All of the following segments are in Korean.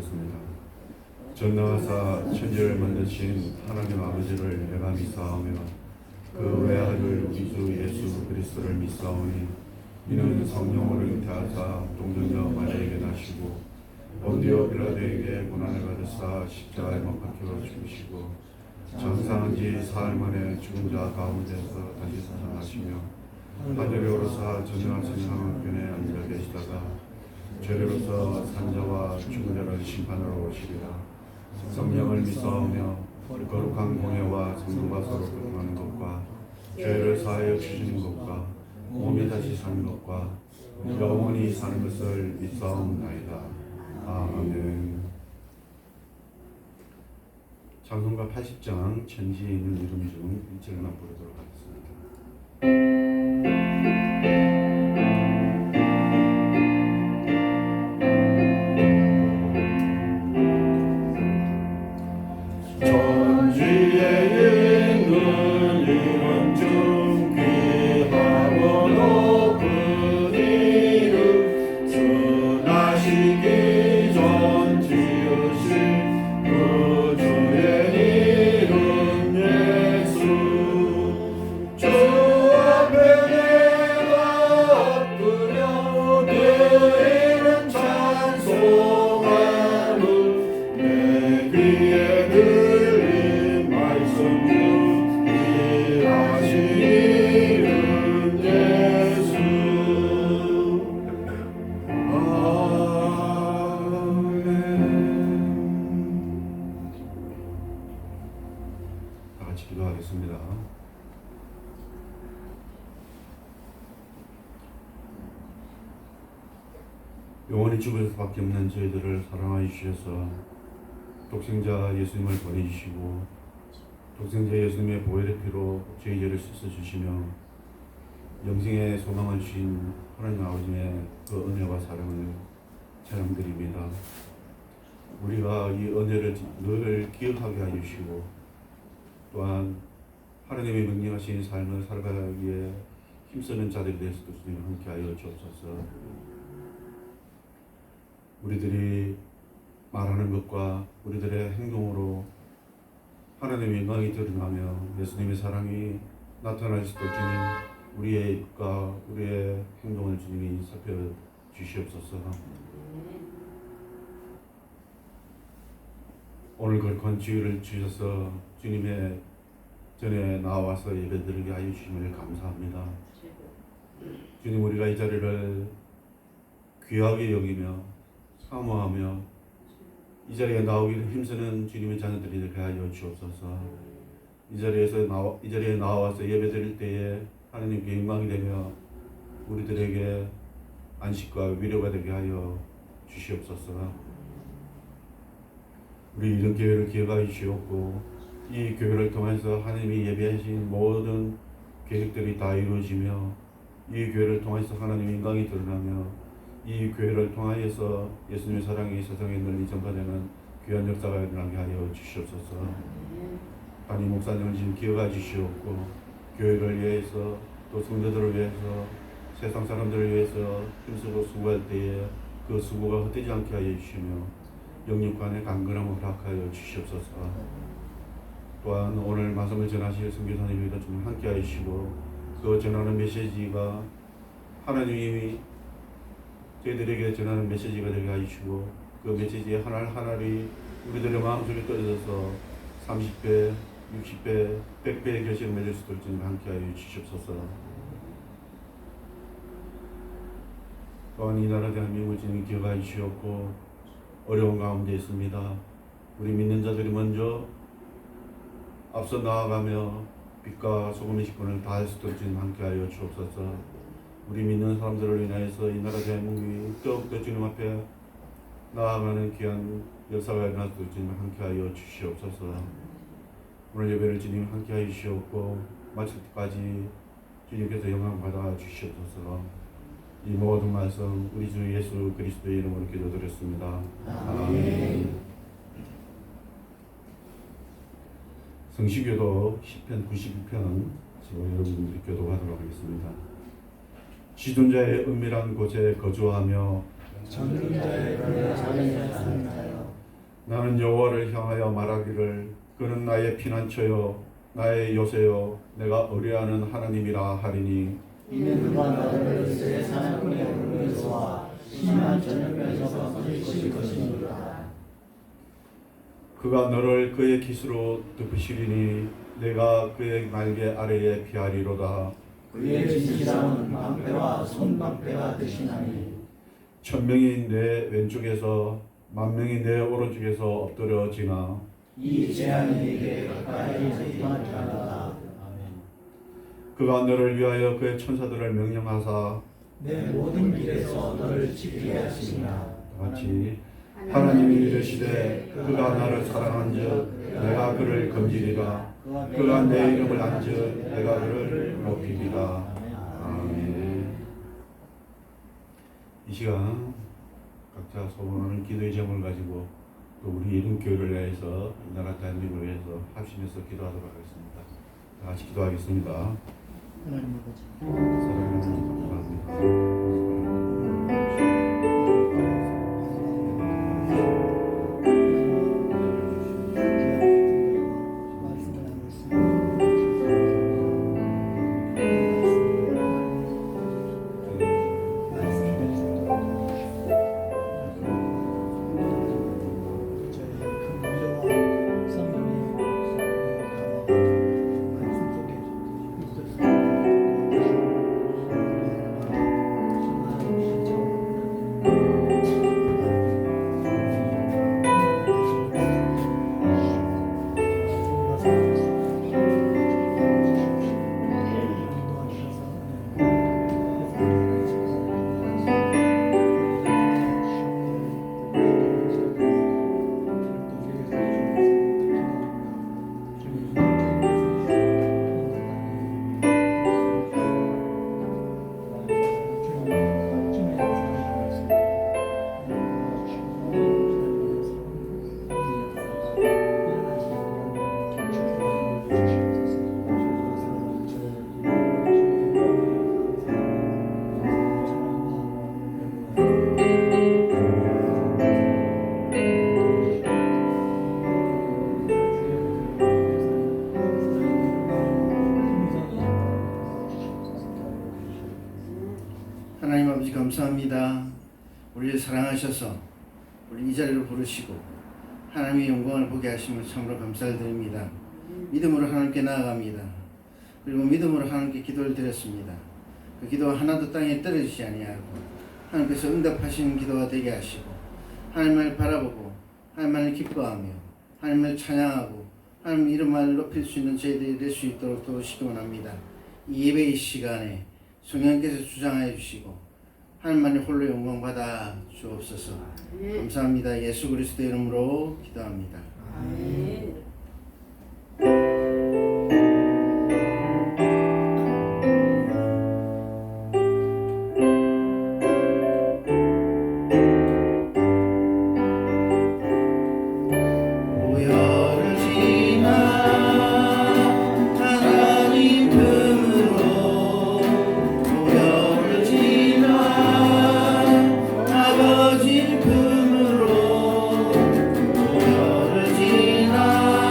기도하겠습니다. 전능하사 천지를 만드신 하나님 아버지를 내가 믿사오며 그 외아들 우리 주 예수 그리스도를 믿사오니 이는 성령으로 잉태하사 동정녀 마리아에게 나시고 본디오 빌라도에게 고난을 받으사 십자가에 못 박혀 죽으시고 장사한 지 사흘 만에 죽은 자 가운데서 다시 살아나시며 하늘에 오르사 전능하신 하나님께 앉아 계시다가 죄로서 산자와 죽은 자를 심판하러 오시리라. 성령을 믿사오며 거룩한 공예와 성령과 서로 교통하는 것과 죄를 사하여 주시는 것과 몸이 다시 사는 것과 영원히 사는 것을 믿사옵나이다. 아멘. 찬송가 80장 천지에 있는 이름 중 1절만 부르도록 하겠습니다. 기도하겠습니다. 영원히 죽을 수밖에 없는 저희들을 사랑하여 주셔서 독생자 예수님을 보내주시고 독생자 예수님의 보혈의 피로 저희 죄를 씻어주시며 영생의 소망을 주신 하나님 아버지의 그 은혜와 사랑을 찬양드립니다. 우리가 이 은혜를 늘 기억하게 해주시고 또한 하나님의 명령하신 삶을 살아가기 위해 힘쓰는 자들에 대해서도 주님 함께하여 주옵소서. 우리들이 말하는 것과 우리들의 행동으로 하나님의 영광이 드러나며 예수님의 사랑이 나타날 수도 주님 우리의 입과 우리의 행동을 주님이 살펴주시옵소서. 오늘 거룩한 주일을 주셔서 주님의 전에 나와서 예배드리게 하여 주심을 감사합니다. 주님 우리가 이 자리를 귀하게 여기며 사모하며 이 자리에 나오기를 힘쓰는 주님의 자녀들이 되게 하여 주옵소서. 이 자리에 나와서 예배드릴 때에 하나님께 영광이 되며 우리들에게 안식과 위로가 되게 하여 주시옵소서. 우리 이런 교회를 기억하여 주시옵고 이 교회를 통해서 하나님이 예배하신 모든 계획들이 다 이루어지며 이 교회를 통해서 하나님의 영광이 드러나며 이 교회를 통하여서 예수님의 사랑이 세상에 널리 전파되는 귀한 역사가 일어나게 하여 주시옵소서. 담임 목사님을 지금 기억하여 주시옵고 교회를 위해서 또 성도들을 위해서 세상 사람들을 위해서 힘쓰고 수고할 때에 그 수고가 헛되지 않게 하여 주시며 영육간의 강건함을 허락하여 주시옵소서. 또한 오늘 말씀을 전하실 선교사님들과 좀 함께 하시고 그 전하는 메시지가 하나님이 저희들에게 전하는 메시지가 되게 하시고 그 메시지의 하나하나를 우리들의 마음속에 떨어져서 30배, 60배, 100배의 결실을 맺을 수 있도록 좀 함께 하여 주시옵소서. 또한 이 나라 대한민국을 주님 기억하여 주시옵고 어려운 가운데 있습니다. 우리 믿는 자들이 먼저 앞서 나아가며 빛과 소금의 직분을 다할 수 있도록 주님 함께하여 주옵소서. 우리 믿는 사람들을 위하여서 이 나라 대한민국이 더욱더 주님 앞에 나아가는 귀한 역사가 일어날 수 있도록 주님 함께하여 주시옵소서. 오늘 예배를 주님 함께하여 주시옵고 마칠 때까지 주님께서 영광 받아 주시옵소서. 이 모든 말씀 우리 주 예수 그리스도의 이름으로 기도드렸습니다. 아멘. 성시교도 10편 92편 여러분들이 교도하도록 하겠습니다. 지존자의 은밀한 곳에 거주하며 전능자의 별에 자리에 산다여 나는 여호와를 향하여 말하기를 그는 나의 피난처요 나의 요새요 내가 의뢰하는 하나님이라 하리니 이는 그가 너를 새 사냥꾼의 얼굴에서와 심한 전염병에서 건지실 것이니라. 그가 너를 그의 깃으로 덮으시리니 내가 그의 날개 아래에 피하리로다. 그의 진실함은 방패와 손방패가 되시나니 1000명이 내 왼쪽에서 10,000명이 내 오른쪽에서 엎드려지나 이 재앙이 네게 가까이 나타나리로다. 그가 너를 위하여 그의 천사들을 명령하사 내 모든 길에서 너를 지키게 하시니라. 같이 하나님이 이르시되 그가 나를 사랑한즉 내가 그를 건지리라. 그가 내 이름을 안즉 내가 그를 높이리라. 아멘. 이 시간 각자 소원하는 기도의 제목을 가지고 또 우리 이름교회를 위해서 이 나라 대한민국을 위해서 합심해서 기도하도록 하겠습니다. 다 같이 기도하겠습니다. 하나님 아버지, 사랑하는 감사합니다. 말씀을 나누고 있습니다. 저의 큰 위로와 성령이 말씀 속에 있었습니다. 하나님 아버지 감사합니다. 우리를 사랑하셔서 우리 이 자리로 부르시고 하나님의 영광을 보게 하심을 참으로 감사를 드립니다. 믿음으로 하나님께 나아갑니다. 그리고 믿음으로 하나님께 기도를 드렸습니다. 그 기도가 하나도 땅에 떨어지지 아니하고 하나님께서 응답하시는 기도가 되게 하시고 하나님을 바라보고 하나님을 기뻐하며 하나님을 찬양하고 하나님 이름을 높일 수 있는 저희들이 될 수 있도록 도우시기 원합니다. 이 예배의 시간에 성령께서 주장하여 주시고 하나님만이 홀로 영광 받아 주옵소서. 감사합니다. 예수 그리스도의 이름으로 기도합니다. 아멘. 아버지 품으로 모여를 지나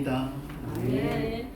기도드립니다. 아멘.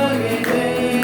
너가게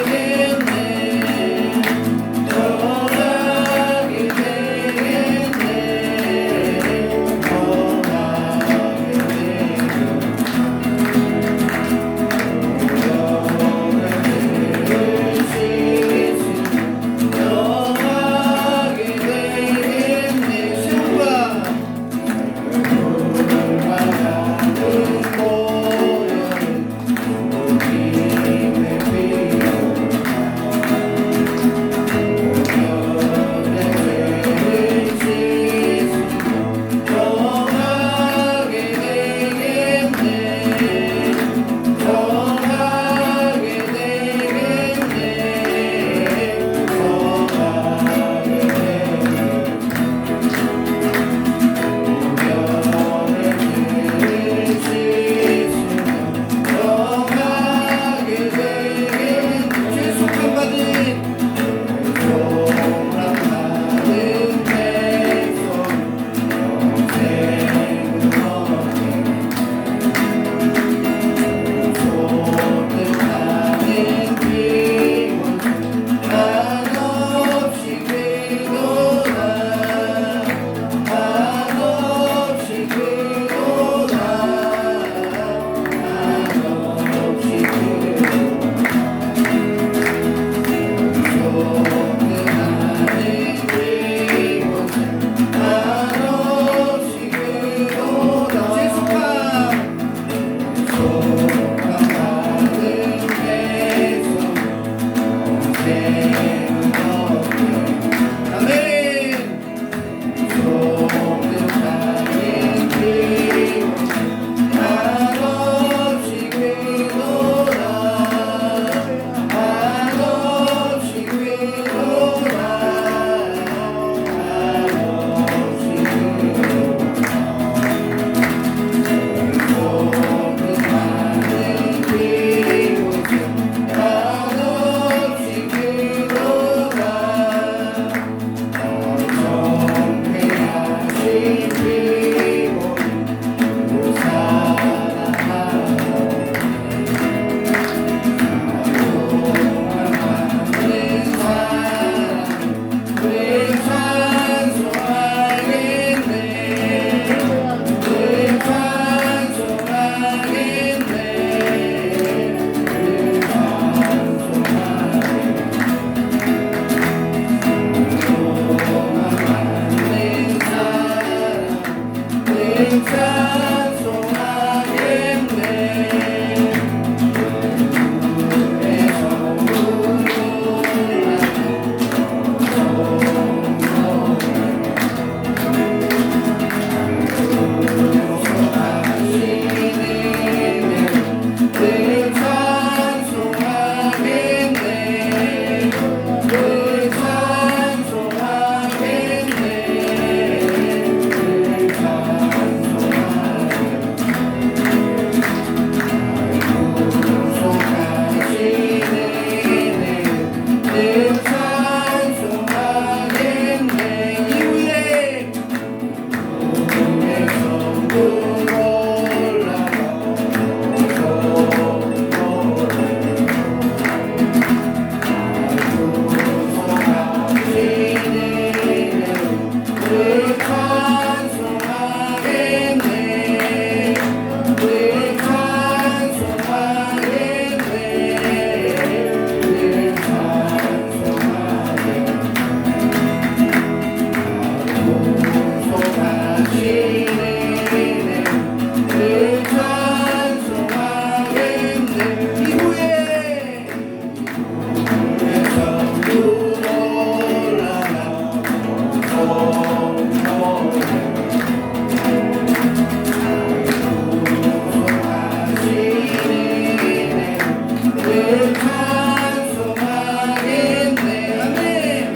찬송하겠네. 아멘.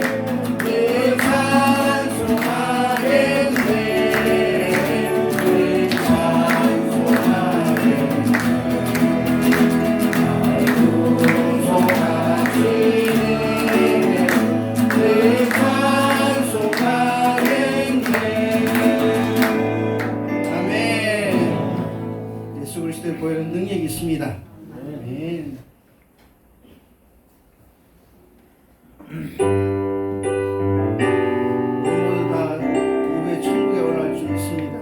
늘 찬송하겠네. 늘 찬송하겠네. 늘 찬송하겠네. 아멘. 예수 그리스도의 보혈은 능력이 있습니다. 아멘. 모두 다 이후에 천국에 올라갈 수 있습니다.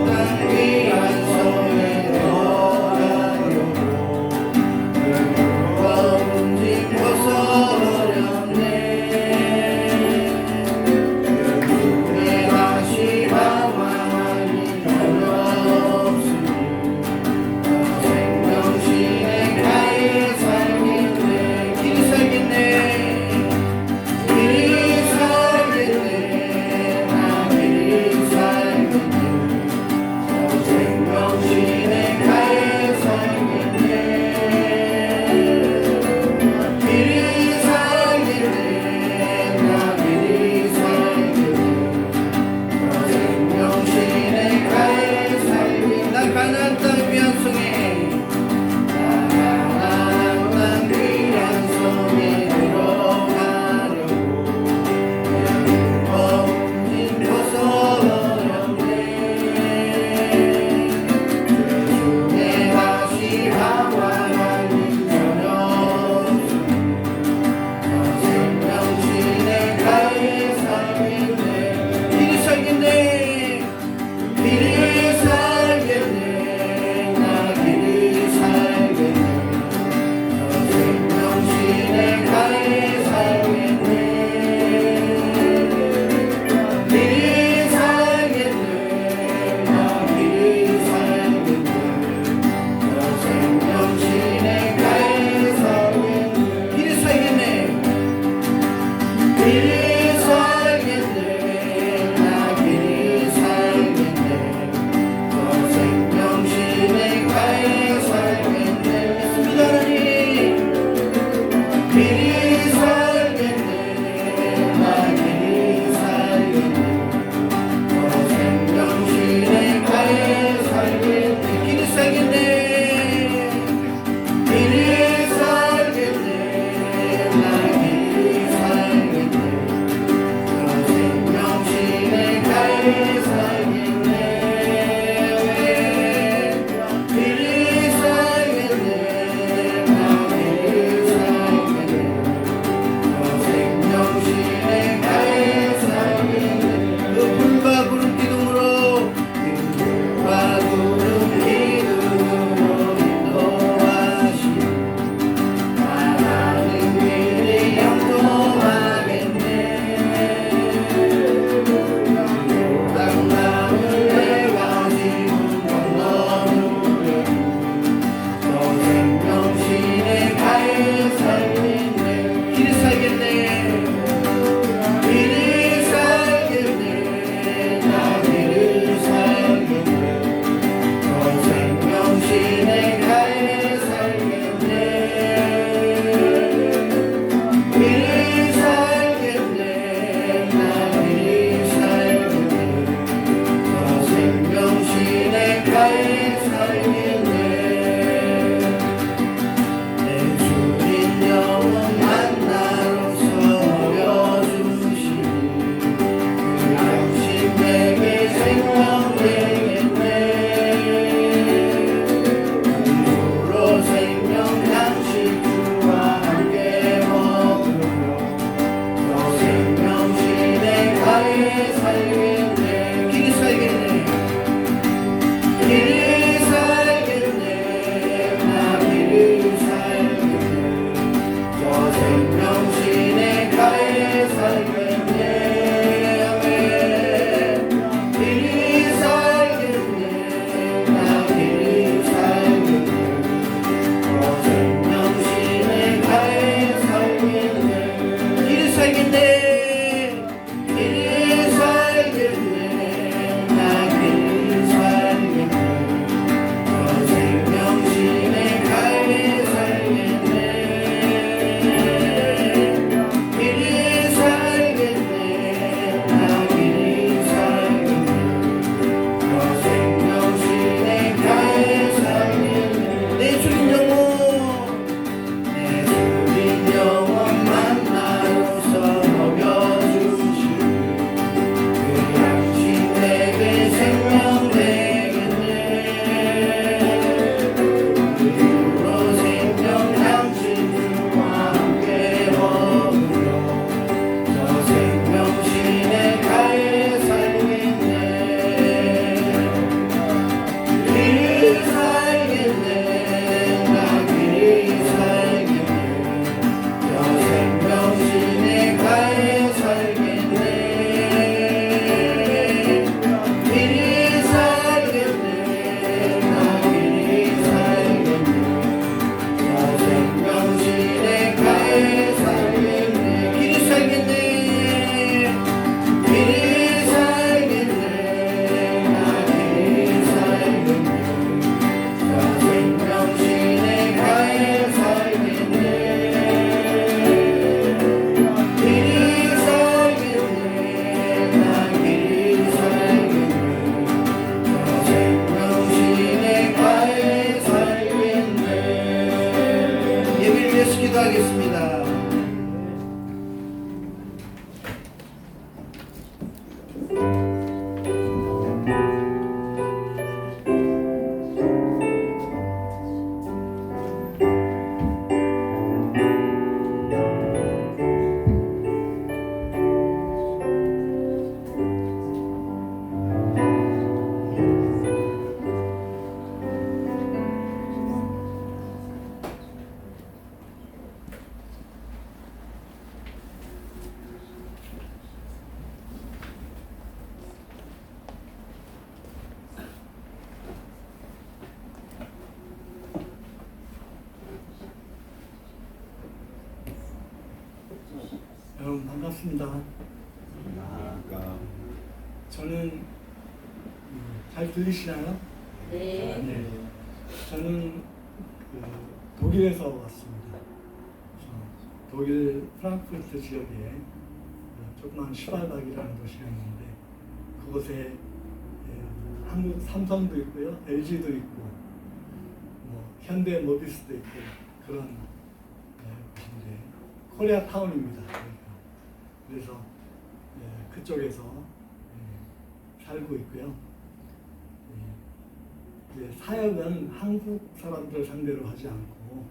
땅 위한 섬에 떠나려고 무거운 짐 벗어버렸네. 결국에 다시 방황하니 변없으니 생명신의 가에 살겠네. 길이 살겠네. 길이 살겠네. 나 길이 살겠네. 생명신의 가에 살겠네. 길이 살겠네. 나 길이 살겠네. 생명신의 가에 살겠네. 나 가나안 땅 위한 성에 가나안 땅 위한 성에 들어가려고 무거운 짐 벗어버렸네. 주중에 다시 방황하니 변없으니 생명신의 가에 살겠네. 길이 살겠네. 길이 살겠네. 나 길이 살겠네. 생명신의 가에 살겠네. 길이 살겠네. 나 길이 살겠네. 생명신의 가에 살겠네. 길이 살겠네. 길이 살겠네. 나 길이 살겠네. 생명신의 가에 살겠네. 믿습니다 하나님. 길이 살겠네. 나 길이 살겠네. 생명신의 가에 살겠네. 길이 살겠네. 길이 살겠네. 나 길이 살겠네. 생명신의 가에 살겠네. 길이 살겠네. 나 길이 살겠네. 생명신의 가에 살겠네. 그 불과 구름 기둥으로 불과 구름 기둥으로 인도하시니 나가는 길이 영통하겠네. 여러분 반갑습니다. 그러니까 저는 잘 들리시나요? 네. 저는 독일에서 왔습니다. 독일 프랑크푸르트 지역에 조그만 슈발박이라는 도시가 있는데 그곳에 한국 삼성도 있고요, LG도 있고, 뭐 현대 모비스도 있고 그런 곳인데 코리아 타운입니다. 그래서 그쪽에서 살고 있고요. 이제 사역은 한국 사람들을 상대로 하지 않고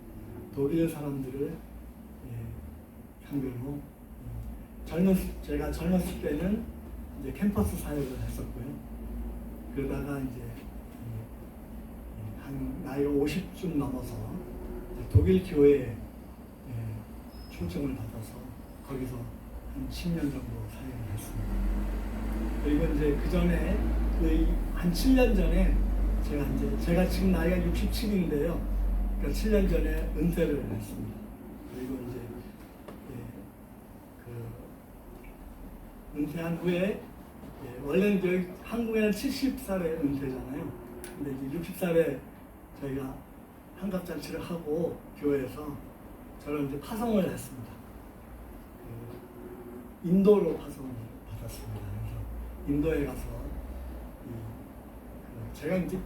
독일 사람들을 상대로 제가 젊었을 때는 이제 캠퍼스 사역을 했었고요. 그러다가 이제 한 나이가 50쯤 넘어서 독일 교회에 초청을 받아서 거기서 한 10년 정도 사역을 했습니다. 그리고 이제 그 전에 한 7년 전에 제가 지금 나이가 67인데요. 그러니까 7년 전에 은퇴를 했습니다. 그리고 이제 은퇴한 후에 원래는 저희 한국에는 70살에 은퇴잖아요. 근데 이제 60살에 저희가 환갑잔치를 하고 교회에서 저를 이제 파송을 했습니다. 인도로 파송을 받았습니다. 그래서 인도에 가서 제가 이제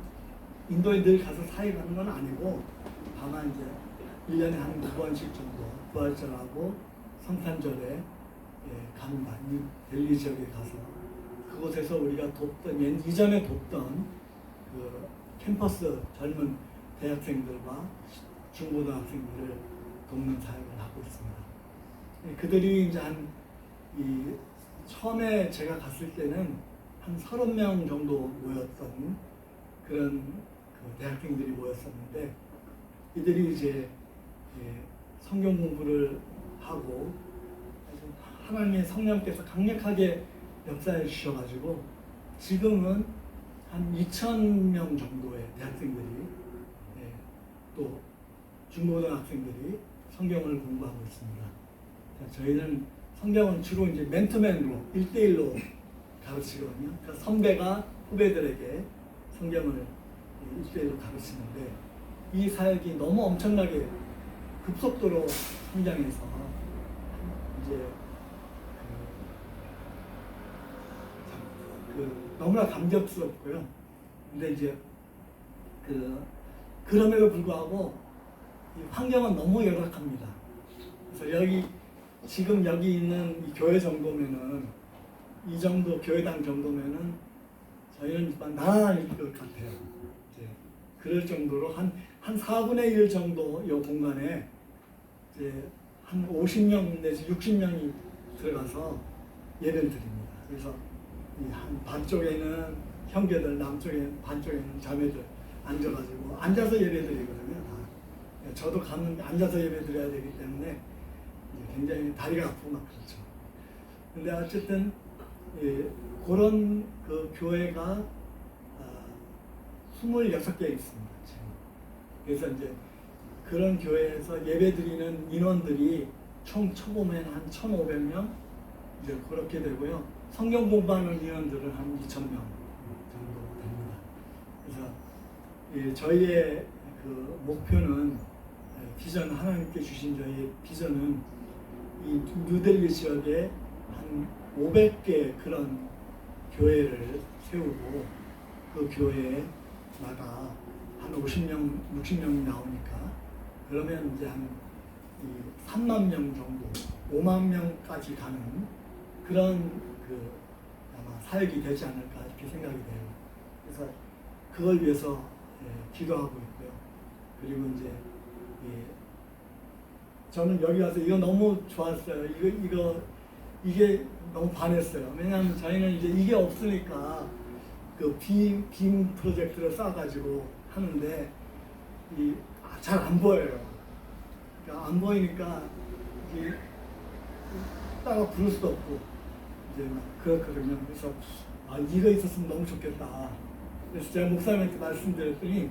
인도에 늘 가서 사역하는 건 아니고 다만 이제 1년에 한 2번씩 정도 부활절하고 성탄절에 갑니다. 이 델리 지역에 가서 그곳에서 우리가 이전에 돕던 그 캠퍼스 젊은 대학생들과 중고등학생들을 돕는 사역을 하고 있습니다. 그들이 이제 처음에 제가 갔을 때는 한 30명 정도 모였던 그런 대학생들이 모였었는데 이들이 이제 성경 공부를 하고 하나님의 성령께서 강력하게 역사해 주셔가지고 지금은 한 2,000명 정도의 대학생들이 또 중고등학생들이 성경을 공부하고 있습니다. 저희는 성경은 주로 이제 맨투맨으로 1대1로 가르치거든요. 그러니까 선배가 후배들에게 성경을 1대1로 가르치는데 이 사역이 너무 엄청나게 급속도로 성장해서 이제 너무나 감격스럽고요. 근데 이제 그럼에도 불구하고 이 환경은 너무 열악합니다. 그래서 지금 여기 있는 이 교회 정도면은 이 정도 교회당 정도면은 저희는 나라일 것 같아요. 이제 그럴 정도로 한 4분의 1 정도 이 공간에 이제 한 50명 내지 60명이 들어가서 예배를 드립니다. 그래서 한 반쪽에는 형제들, 남쪽에 반쪽에는 자매들 앉아가지고 앉아서 예배드리거든요. 다. 저도 가면 앉아서 예배드려야 되기 때문에 굉장히 다리가 아프고 막 그렇죠. 근데 어쨌든 그런 그 교회가 26개 있습니다. 지금. 그래서 이제 그런 교회에서 예배드리는 인원들이 총 초보면 한 1,500명 이제 그렇게 되고요. 성경 공부하는 인원들은 한 2,000명 정도 됩니다. 그래서 저희의 그 목표는 비전 하나님께 주신 저희의 비전은 이 뉴델리 지역에 한 500개 그런 교회를 세우고 그 교회마다 한 50명, 60명이 나오니까 그러면 이제 한 3만 명 정도, 5만 명까지 가는 그런 아마 사역이 되지 않을까 이렇게 생각이 돼요. 그래서 그걸 위해서 기도하고 있고요. 그리고 이제 저는 여기 와서 이거 너무 좋았어요. 이게 너무 반했어요. 왜냐하면 저희는 이제 이게 없으니까 그 빔 프로젝트를 쏴가지고 하는데 잘 안 보여요. 그러니까 안 보이니까 이게 따라 부를 수도 없고 이제 막 그렇거든요. 그래서 이거 있었으면 너무 좋겠다. 그래서 제가 목사님한테 말씀드렸더니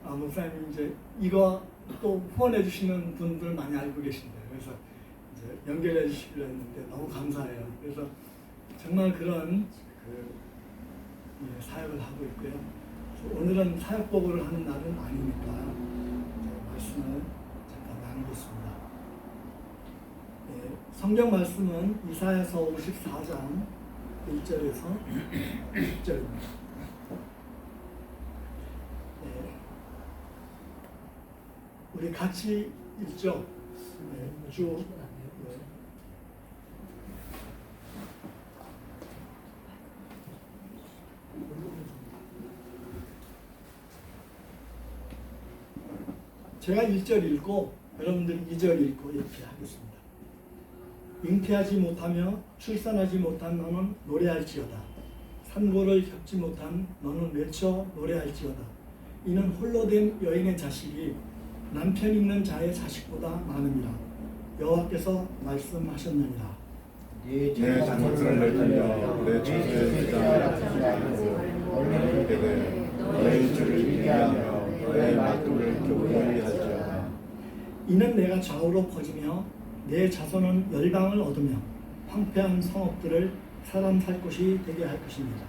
목사님이 이제 이거 또 후원해 주시는 분들 많이 알고 계신데요. 그래서 이제 연결해 주시기로 했는데 너무 감사해요. 그래서 정말 그런 사역을 하고 있고요. 오늘은 사역 보고를 하는 날은 아니니까 말씀을 잠깐 나누겠습니다. 성경 말씀은 이사야서 54장 1절에서 10절입니다. 우리 같이 읽죠. 쭉. 제가 1절 읽고 여러분들이 2절 읽고 이렇게 하겠습니다. 잉태하지 못하며 출산하지 못한 너는 노래할지어다. 산고를 겪지 못한 너는 외쳐 노래할지어다. 이는 홀로 된 여인의 자식이 남편 있는 자의 자식보다 많음이라. 여호와께서 말씀하셨느니라. 네 장막을 넓히며 내 처소의 주장을 아끼고 얼굴을 대되 너의 주를 위하며 너의 말뚝을 교훈하게 하지어다. 이는 내가 좌우로 퍼지며 내 자손은 열방을 얻으며 황폐한 성읍들을 사람 살 곳이 되게 할 것입니다.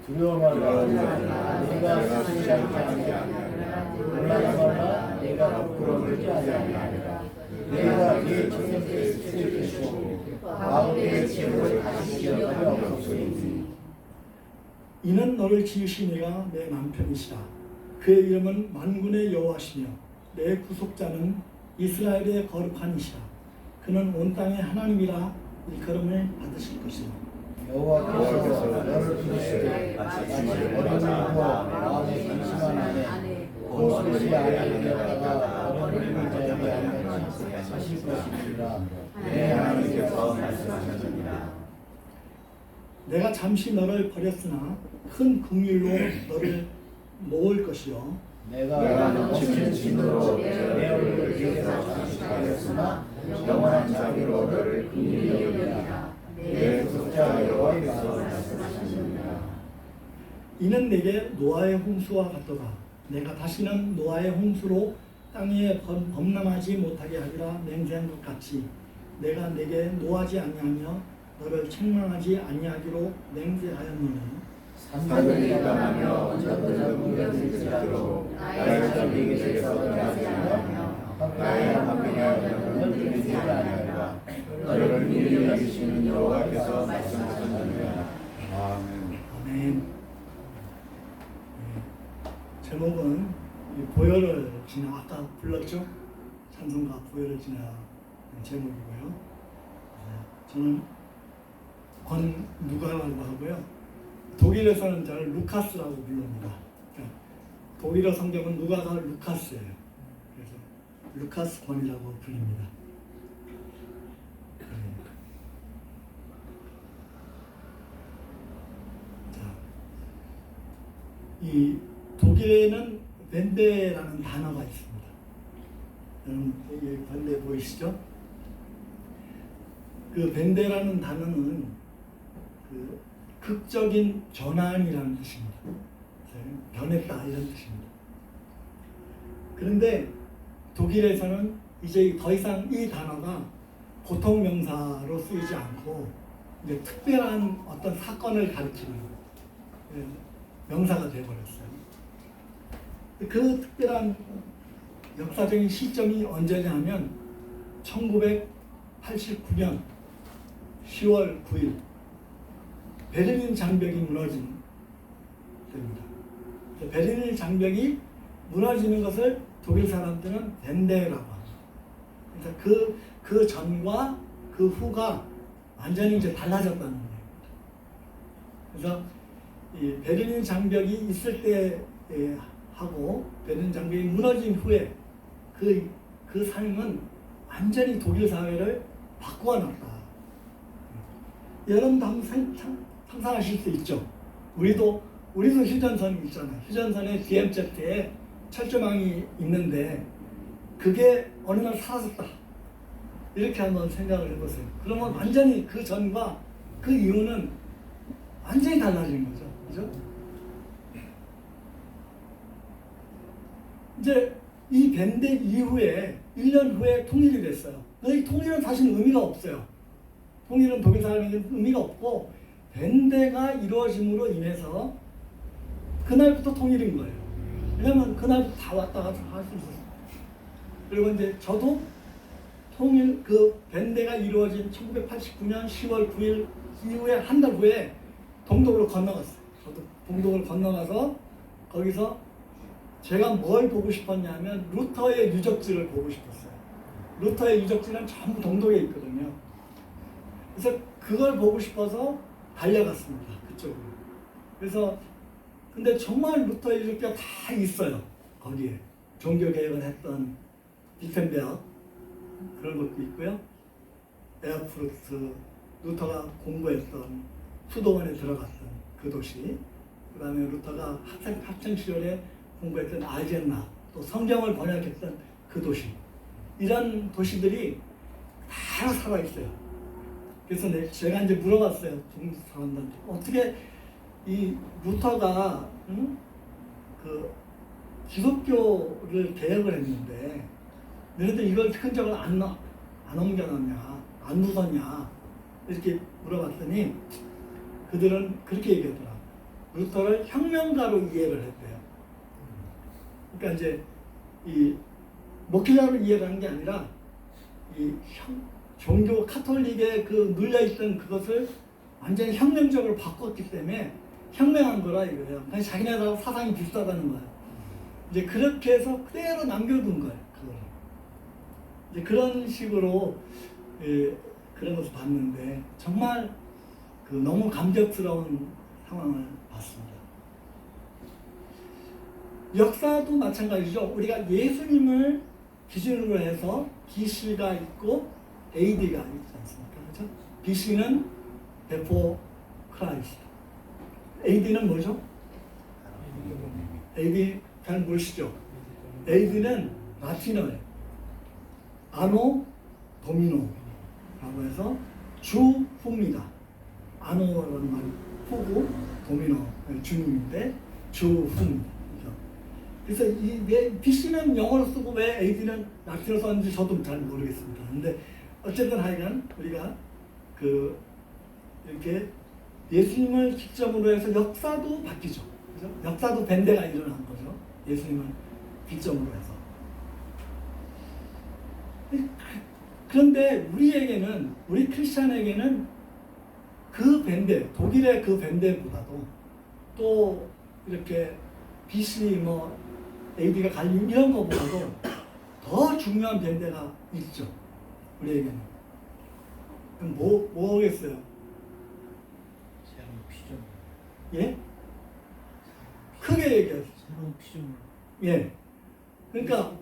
두려워 말라. 내가 스스로 하지 아니하리라. 놀라지 말라. 내가 부끄러움을 피하지 아니하리라. 내가 네 전생에 스스로 주고 아버지의 지혜를 다시 지어하려 없소이니. 이는 너를 지으신 이가 내 남편이시라. 그의 이름은 만군의 여호와시며 내 구속자는 이스라엘의 거룩한 이시라. 그는 온 땅의 하나님이라 일컬음을 받으실 것이라. 여호와께서 너를 부르시되 마치 어린이고 마음에 근심한 안에 고소리 안에 들어가다가 어린이를 자에게 알같이 하실 것이니라. 내 하나님께서 말씀하셨느니라. 내가 잠시 너를 버렸으나 큰 긍휼로 너를 모을 것이요 내가 넘치는 진노로 내 얼굴을 네게서 장식하였으나 영원한 자비로 너를 긍휼히 여기리라. 내 구속자 여호와께서 말씀하셨느니라. 이는 내게 노아의 홍수와 같도다. 내가 다시는 노아의 홍수로 땅 위에 범람하지 못하게 하리라 맹세한 것 같이 내가 내게 노하지 아니하며 너를 책망하지 아니하기로 맹세하였노니 산들이 떠나며 언덕들은 무너질지라도 나의 자비에게 대해서 떠나지 아니하며 나의 화평하여 흔들리지 아니하리라. 너를 긍휼히 여기시는 여호와께서 말씀하셨느니라. 아멘. 아멘. 제목은 보혈을 지나 아까 불렀죠? 찬송가 보혈을 지나 제목이고요. 저는 권누가라고 하고요. 독일에서는 저를 루카스라고 부릅니다. 그러니까 독일어 성경은 누가가 루카스예요. 그래서 루카스 권이라고 불립니다. 자, 이 독일에는 벤데라는 단어가 있습니다. 여러분 여기 벤데 보이시죠? 그 벤데라는 단어는 그 극적인 전환이라는 뜻입니다. 변했다 이런 뜻입니다. 그런데 독일에서는 이제 더 이상 이 단어가 보통 명사로 쓰이지 않고 이제 특별한 어떤 사건을 가리키는 명사가 되어버렸어요. 그 특별한 역사적인 시점이 언제냐면 1989년 10월 9일 베를린 장벽이 무너진 때입니다. 베를린 장벽이 무너지는 것을 독일 사람들은 벤데라고 합니다. 그래서 그 전과 그 후가 완전히 이제 달라졌다는 거예요. 그래서 이 베를린 장벽이 있을 때 하고 베를린 장벽이 무너진 후에 그 삶은 완전히 독일 사회를 바꾸어 놨다. 여러분도 한번 상상하실 수 있죠. 우리도 휴전선이 있잖아요. 휴전선에 DMZ에 철조망이 있는데 그게 어느 날 사라졌다. 이렇게 한번 생각을 해보세요. 그러면 완전히 그 전과 그 이후는 완전히 달라진 거죠. 그죠? 이제 이 밴드 이후에 1년 후에 통일이 됐어요. 이 통일은 사실 의미가 없어요. 통일은 독일 사람에게는 의미가 없고 밴드가 이루어짐으로 인해서 그날부터 통일인 거예요. 왜냐면 그날부터 다 왔다 갔다 할 수 있었어요. 그리고 이제 저도 통일 그 밴드가 이루어진 1989년 10월 9일 이후에 한 달 후에 동독으로 건너갔어요. 저도 동독을 건너가서 거기서 제가 뭘 보고 싶었냐면 루터의 유적지를 보고 싶었어요. 루터의 유적지는 전부 동독에 있거든요. 그래서 그걸 보고 싶어서 달려갔습니다. 그쪽으로. 그래서 근데 정말 루터의 유적지가 다 있어요. 거기에 종교개혁을 했던 비텐베어 그런 것도 있고요. 에어프루트 루터가 공부했던 수도원에 들어갔던 그 도시, 그 다음에 루터가 학창 시절에 공부했던 아제나, 또 성경을 번역했던 그 도시, 이런 도시들이 다 살아있어요. 그래서 제가 이제 물어봤어요. 중국 사람들한테 어떻게 이 루터가 그 기독교를 개혁을 했는데 너희들 이걸 흔적을 안 옮겨놨냐, 안 묻었냐 이렇게 물어봤더니 그들은 그렇게 얘기하더라고요. 루터를 혁명가로 이해를 했대요. 그러니까 이제 이 목회자로 이해를 한 게 아니라 이 종교 카톨릭에 그 눌려있던 그것을 완전히 혁명적으로 바꿨기 때문에 혁명한 거라 이거예요. 그러니까 자기네들하고 사상이 비슷하다는 거예요. 이제 그렇게 해서 그대로 남겨둔 거예요. 그거를. 이제 그런 식으로 그런 것을 봤는데 정말 그 너무 감격스러운 상황을 봤습니다. 역사도 마찬가지죠. 우리가 예수님을 기준으로 해서 BC가 있고 AD가 있지 않습니까? 그렇죠? BC는 Before Christ. AD는 뭐죠? AD 잘 모르시죠? AD는 라틴어예요. 아노 도미노라고 해서 주 후입니다. 아노라는 말이 후고 도미노 주님인데 주 후입니다. 그래서 이 BC는 영어로 쓰고 왜 AD는 라틴어로 썼는지 저도 잘 모르겠습니다. 근데 어쨌든 하여간 우리가 그 이렇게 예수님을 기점으로 해서 역사도 바뀌죠. 그죠? 역사도 밴데가 일어난 거죠. 예수님을 기점으로 해서. 그런데 우리에게는, 우리 크리스찬에게는 그 밴데, 독일의 그 밴데보다도 또 이렇게 BC 뭐 AD가 갈린 이런 거보다도 더 중요한 밴데가 있죠. 우리에게는. 그럼 뭐겠어요? 새로운 피조물. 예? 크게 얘기하세요. 새로운 피조물. 예. 그러니까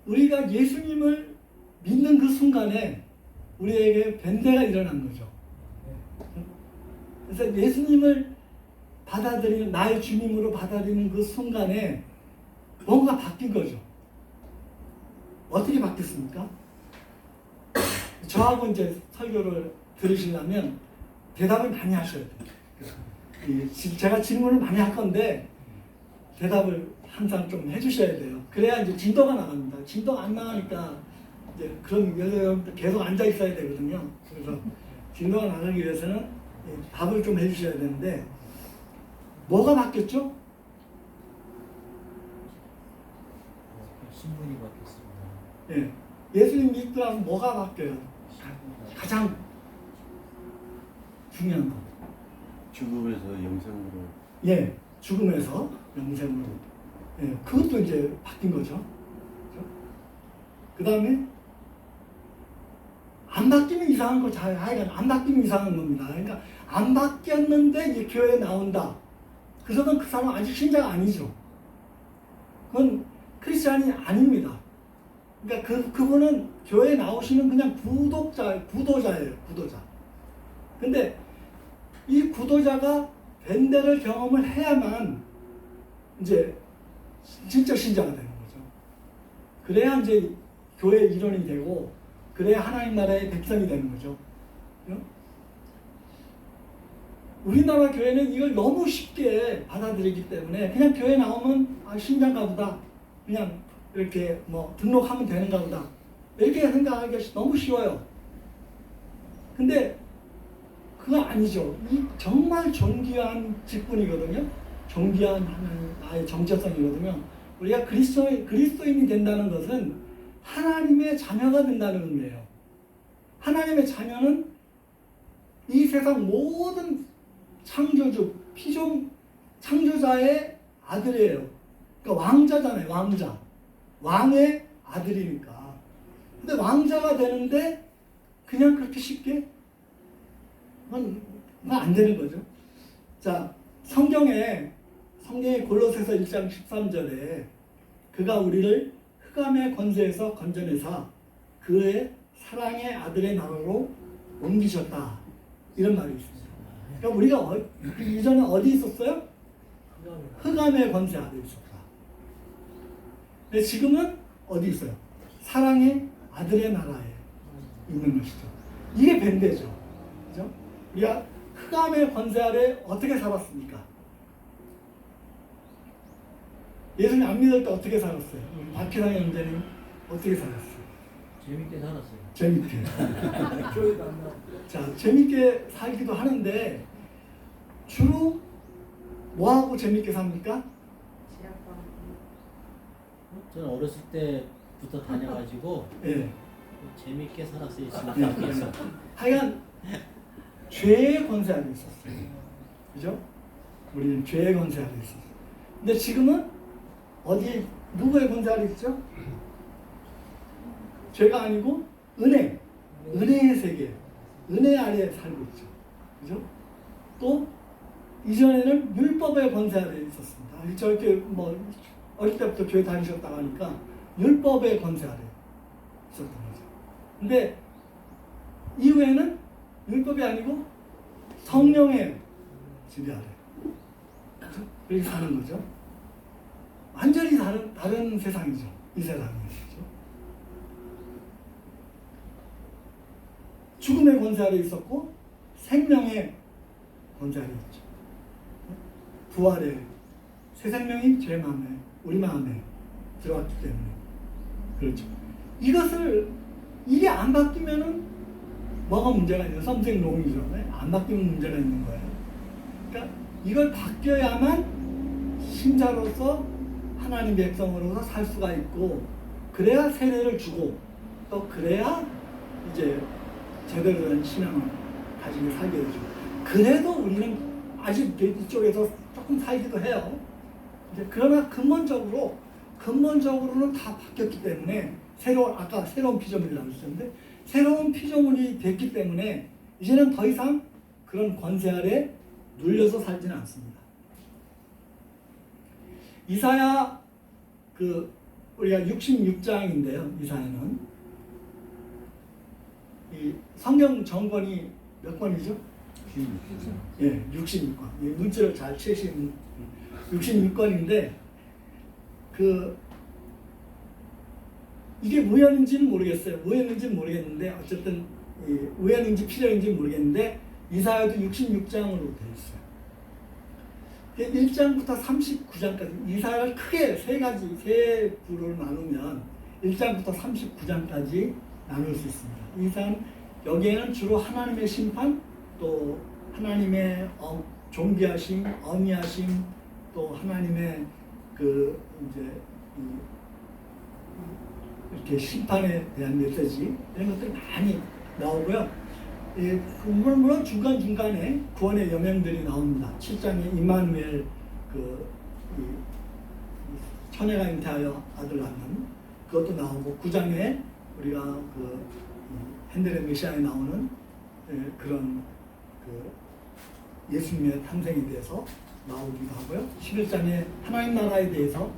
우리가 예수님을 믿는 그 순간에 우리에게 밴데가 일어난 거죠. 그래서 예수님을 받아들이는, 나의 주님으로 받아들이는 그 순간에 뭔가 바뀐 거죠. 어떻게 바뀌었습니까? 저하고 이제 설교를 들으시려면 대답을 많이 하셔야 돼요. 제가 질문을 많이 할 건데 대답을 항상 좀 해주셔야 돼요. 그래야 이제 진도가 나갑니다. 진도가 안 나가니까 이제 그런 여러분들 계속 앉아 있어야 되거든요. 그래서 진도가 나가기 위해서는 답을 좀 해주셔야 되는데 뭐가 바뀌었죠? 신분이 바뀌었습니다. 예, 예수님 믿고 나서 뭐가 바뀌어요? 가장 중요한 거. 죽음에서 영생으로. 예, 죽음에서 영생으로. 예, 그것도 이제 바뀐 거죠. 그 다음에 안 바뀌면 이상한 거, 하여간 안 바뀌면 이상한 겁니다. 그러니까 안 바뀌었는데 이 교회에 나온다. 그러면 그 사람 아직 신자가 아니죠. 그건 크리스찬이 아닙니다. 그러니까 그분은 교회에 나오시는 그냥 구도자예요. 구도자. 근데 이 구도자가 밴데를 경험을 해야만 이제 진짜 신자가 되는 거죠. 그래야 이제 교회 일원이 되고, 그래야 하나님 나라의 백성이 되는 거죠. 우리나라 교회는 이걸 너무 쉽게 받아들이기 때문에 그냥 교회 나오면 신자인가 보다, 그냥 이렇게 뭐 등록하면 되는가 보다, 이렇게 생각하기가 너무 쉬워요. 근데 그거 아니죠. 이 정말 존귀한 직분이거든요. 존귀한 하나님 나의 정체성이거든요. 우리가 그리스도인이 된다는 것은 하나님의 자녀가 된다는 의미예요. 하나님의 자녀는 이 세상 모든 창조주, 창조자의 아들이에요. 그러니까 왕자잖아요. 왕의 아들이니까. 근데 왕자가 되는데 그냥 그렇게 쉽게? 그건 안 되는 거죠. 자, 성경에 골로새서 1장 13절에 그가 우리를 흑암의 권세에서 건져내사 그의 사랑의 아들의 나라로 옮기셨다. 이런 말이 있습니다. 그러니까 우리가 이전에 어디 있었어요? 흑암의 권세 아래 있었다. 근데 지금은 어디 있어요? 사랑의 아들의 나라에 있는 것이죠. 이게 밴데죠. 그죠? 우리가 흑암의 권세 아래 어떻게 살았습니까? 예수님 안 믿을 때 어떻게 살았어요? 박희상의 형제님 어떻게 살았어요? 재밌게 살았어요. 재밌게. 자, 재밌게 살기도 하는데 주로 뭐하고 재밌게 삽니까? 저는 어렸을 때부터 다녀가지고 예. 재밌게 살았어요. 예. 지금. 하여간 죄의 권세 아래 있었어요. 그죠? 우리는 죄의 권세 아래 있었어요. 근데 지금은 어디 누구의 권세 아래 있죠? 죄가 아니고 은혜의 세계, 은혜 아래 살고 있죠. 그죠? 또 이전에는 율법의 권세 아래 있었습니다. 저렇게 뭐 어릴 때부터 교회 다니셨다고 하니까 율법의 권세 아래 있었던 거죠. 근데 이후에는 율법이 아니고 성령의 지배 아래 그렇게 사는 거죠. 완전히 다른 세상이죠. 이 세상이. 죽음의 권세 아래 있었고 생명의 권세 아래 있죠. 부활의 새 생명이 제 마음에, 우리 마음에 들어왔기 때문에 그렇죠. 이게 안 바뀌면은 뭐가 문제가 있는 섬생롱이죠. 안 바뀌면 문제가 있는 거예요. 그러니까 이걸 바뀌어야만 신자로서 하나님 백성으로서 살 수가 있고, 그래야 세례를 주고 또 그래야 이제 제대로 된 신앙을 가지고 살게 되죠. 그래도 우리는 아직 이쪽에서 조금 살기도 해요. 그러나 근본적으로는 다 바뀌었기 때문에 아까 새로운 피조물이라고 했었는데 새로운 피조물이 됐기 때문에 이제는 더 이상 그런 권세 아래 눌려서 살지는 않습니다. 이사야 우리가 66장인데요. 이사야는 이 성경 정권이 몇 권이죠? 66권. 예, 66권. 문자를 잘 채신 66권인데 이게 우연인지는 모르겠어요. 우연인지는 모르겠는데 어쨌든 우연인지 필연인지 모르겠는데 이사야도 66장으로 되어 있어요. 1장부터 39장까지 이사야를 크게 세 부를 나누면 1장부터 39장까지 나눌 수 있습니다. 이사야는 여기에는 주로 하나님의 심판, 또 하나님의 존귀하심, 어미하심, 또 하나님의 이렇게 심판에 대한 메시지 이런 것들이 많이 나오고요. 물론 중간중간에 구원의 여명들이 나옵니다. 7장에 임마누엘 처녀가 잉태하여 아들 낳는 그것도 나오고, 9장에 우리가 핸델의 메시아에 나오는 그런 예수님의 탄생에 대해서 나오기도 하고요. 11장에 하나님 나라에 대해서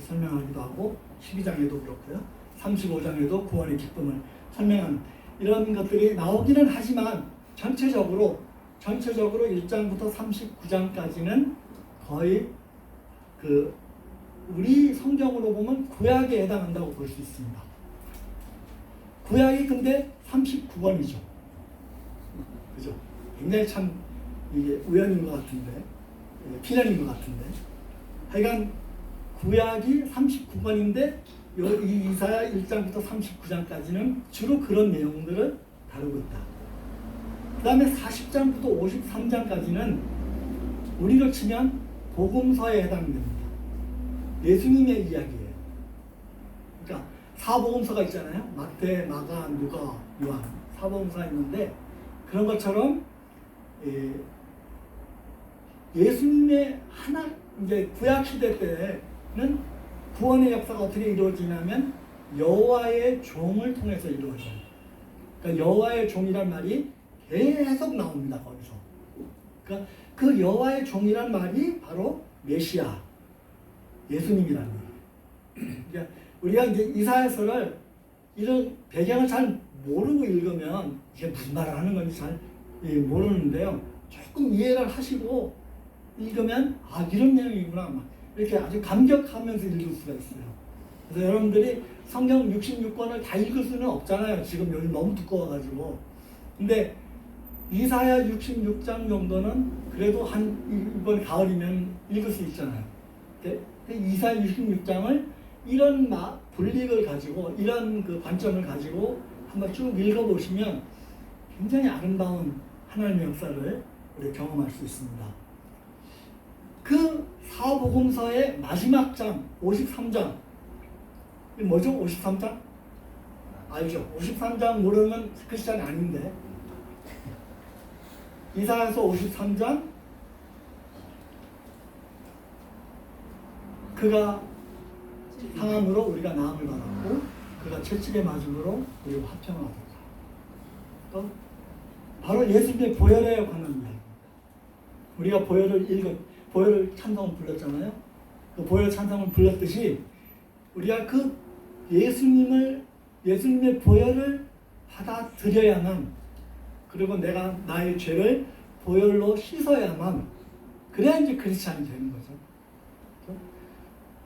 설명하기도 하고 12장에도 그렇고요. 35장에도 구원의 기쁨을 설명하는 이런 것들이 나오기는 하지만 전체적으로 1장부터 39장까지는 거의 그 우리 성경으로 보면 구약에 해당한다고 볼 수 있습니다. 구약이 근데 39권이죠. 그죠? 굉장히 참 이게 우연인 것 같은데, 필연인 것 같은데. 하여간 구약이 39권인데 이 이사야 1장부터 39장까지는 주로 그런 내용들을 다루고 있다. 그 다음에 40장부터 53장까지는 우리로 치면 복음서에 해당됩니다. 예수님의 이야기예요. 그러니까 사복음서가 있잖아요. 마태, 마가, 누가, 요한 사복음서가 있는데 그런 것처럼 예수님의 이제 구약 시대 때는 구원의 역사가 어떻게 이루어지냐면 여호와의 종을 통해서 이루어져요. 그러니까 여호와의 종이란 말이 계속 나옵니다. 거기서. 그러니까 그 여호와의 종이란 말이 바로 메시아, 예수님이라는 거예요. 그러니까 우리가 이제 이사야서를 이런 배경을 잘 모르고 읽으면 이게 무슨 말을 하는 건지 잘 모르는데요. 조금 이해를 하시고 읽으면 아 이런 내용이구나 막 이렇게 아주 감격하면서 읽을 수가 있어요. 그래서 여러분들이 성경 66권을 다 읽을 수는 없잖아요. 지금 여기 너무 두꺼워가지고. 근데 이사야 66장 정도는 그래도 이번 가을이면 읽을 수 있잖아요. 이사야 66장을 이런 분리를 가지고 이런 그 관점을 가지고 한번 쭉 읽어보시면 굉장히 아름다운 하나님의 역사를 우리 경험할 수 있습니다. 그 사복음서의 마지막 장 53장 이게 뭐죠? 53장? 알죠? 53장 모르면 크리스찬이 아닌데 이사야서 53장 그가 상함으로 우리가 나음을 받았고 그가 채찍에 맞음으로 우리가 화평을 얻었다. 바로 예수님의 보혈에 관한 이야기입니다. 우리가 보혈을 찬송을 불렀잖아요. 그 보혈 찬송을 불렀듯이 우리가 그 예수님의 보혈을 받아들여야만 그리고 내가 나의 죄를 보혈로 씻어야만 그래야 이제 크리스찬이 되는 거죠.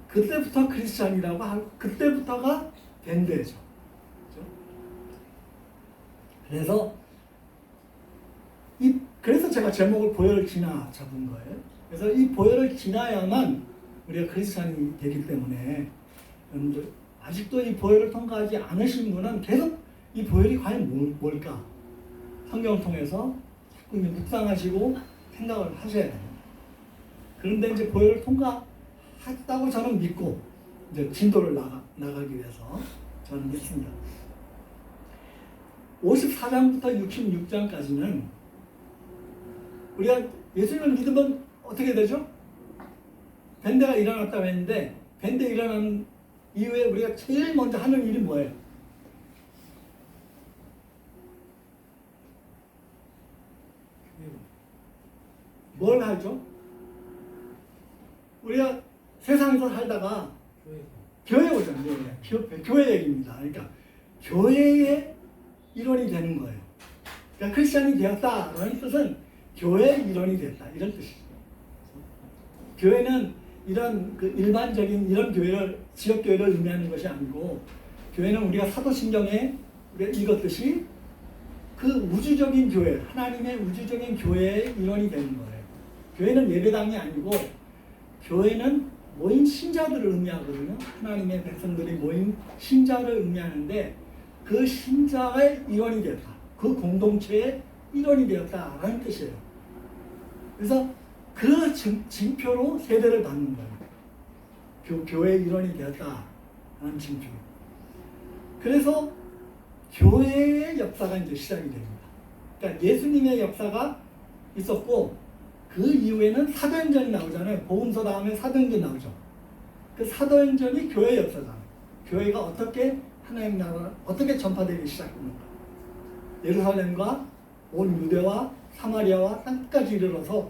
그때부터 크리스찬이라고 하고 그때부터가 밴드죠. 그래서 제가 제목을 보혈을 지나 잡은 거예요. 그래서 이 보혈을 지나야만 우리가 크리스찬이 되기 때문에 여러분들 아직도 이 보혈을 통과하지 않으신 분은 계속 이 보혈이 과연 뭘까? 성경을 통해서 자꾸 묵상하시고 생각을 하셔야 돼요. 그런데 이제 보혈을 통과했다고 저는 믿고 이제 진도를 나가기 위해서 저는 믿습니다. 54장부터 66장까지는 우리가 예수님을 믿으면 어떻게 되죠? 밴드가 일어났다고 했는데 밴드 일어난 이후에 우리가 제일 먼저 하는 일이 뭐예요? 뭘 하죠? 우리가 세상에서 살다가 교회 오잖아요. 교회 얘기입니다. 그러니까 교회의 일원이 되는 거예요. 그러니까 크리스찬이 되었다라는 뜻은 교회의 일원이 됐다 이런 뜻이죠. 교회는 이런 그 일반적인 이런 교회를 지역 교회를 의미하는 것이 아니고 교회는 우리가 사도신경에 우리가 읽었듯이 그 우주적인 교회, 하나님의 우주적인 교회의 일원이 되는 거예요. 교회는 예배당이 아니고 교회는 모인 신자들을 의미하거든요. 하나님의 백성들이 모인 신자를 의미하는데 그 신자의 일원이 되었다. 그 공동체의 일원이 되었다라는 뜻이에요. 그래서 그 징표로 세례를 받는 거예요. 교회의 일원이 되었다라는 징표. 그래서 교회의 역사가 이제 시작이 됩니다. 그러니까 예수님의 역사가 있었고 그 이후에는 사도행전이 나오잖아요. 복음서 다음에 사도행전이 나오죠. 그 사도행전이 교회의 역사잖아요. 교회가 어떻게 하나님 나라를 어떻게 전파되기 시작했는가. 예루살렘과 온 유대와 사마리아와 땅끝까지 이르러서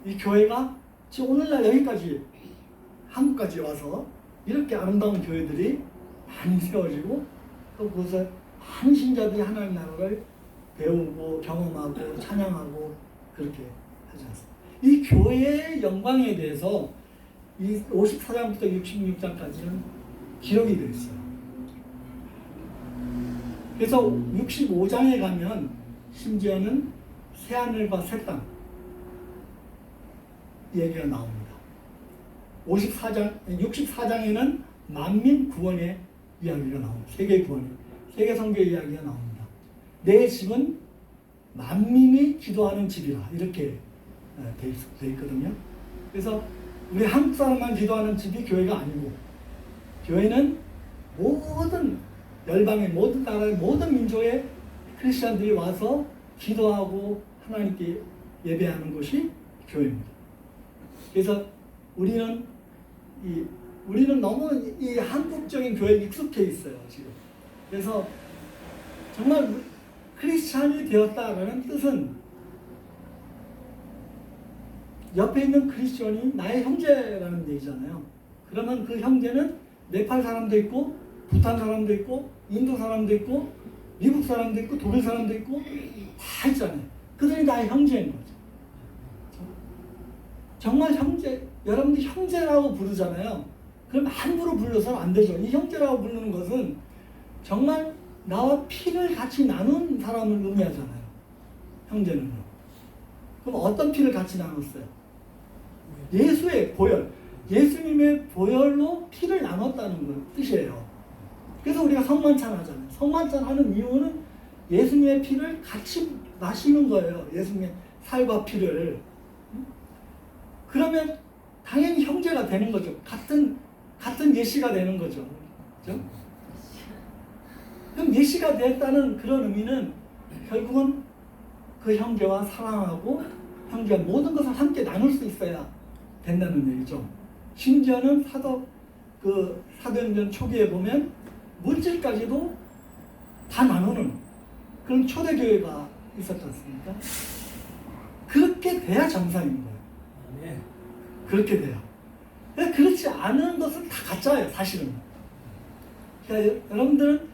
이 교회가 지금 오늘날 여기까지 한국까지 와서 이렇게 아름다운 교회들이 많이 세워지고 또 그것을 많은 신자들이 하나님 나라를 배우고 경험하고 찬양하고 그렇게 하지 않습니까? 이 교회의 영광에 대해서 이 54장부터 66장까지는 기록이 되어 있어요. 그래서 65장에 가면 심지어는 새하늘과 새 땅 얘기가 나옵니다. 64장에는 만민 구원의 이야기가 나옵니다. 세계 구원의, 세계 선교의 이야기가 나옵니다. 내 집은 만민이 기도하는 집이라 이렇게 돼 있거든요. 그래서 우리 한국 사람만 기도하는 집이 교회가 아니고 교회는 모든 열방의 모든 나라의 모든 민족의 크리스천들이 와서 기도하고 하나님께 예배하는 것이 교회입니다. 그래서 우리는 너무 이 한국적인 교회에 익숙해 있어요, 지금. 그래서 정말 크리스찬이 되었다라는 뜻은 옆에 있는 크리스천이 나의 형제라는 얘기잖아요. 그러면 그 형제는 네팔 사람도 있고, 부탄 사람도 있고, 인도 사람도 있고, 미국 사람도 있고, 독일 사람도 있고, 다 있잖아요. 그들이 나의 형제인 거죠. 정말 형제, 여러분들 형제라고 부르잖아요. 그럼 함부로 불러서는 안 되죠. 이 형제라고 부르는 것은 정말 나와 피를 같이 나눈 사람을 의미하잖아요. 형제는요. 그럼 어떤 피를 같이 나눴어요? 예수의 보혈, 예수님의 보혈로 피를 나눴다는 건 뜻이에요. 그래서 우리가 성만찬 하잖아요. 성만찬 하는 이유는 예수님의 피를 같이 마시는 거예요. 예수님의 살과 피를. 그러면 당연히 형제가 되는 거죠. 같은 예시가 되는 거죠. 그렇죠? 그럼 예시가 됐다는 그런 의미는 결국은 그 형제와 사랑하고 형제와 모든 것을 함께 나눌 수 있어야 된다는 얘기죠. 심지어는 사도행전 초기에 보면 물질까지도 다 나누는 그런 초대교회가 있었지 않습니까? 그렇게 돼야 정상인 거예요. 그렇게 돼요. 그렇지 않은 것은 다 가짜예요, 사실은. 그러니까 여러분들은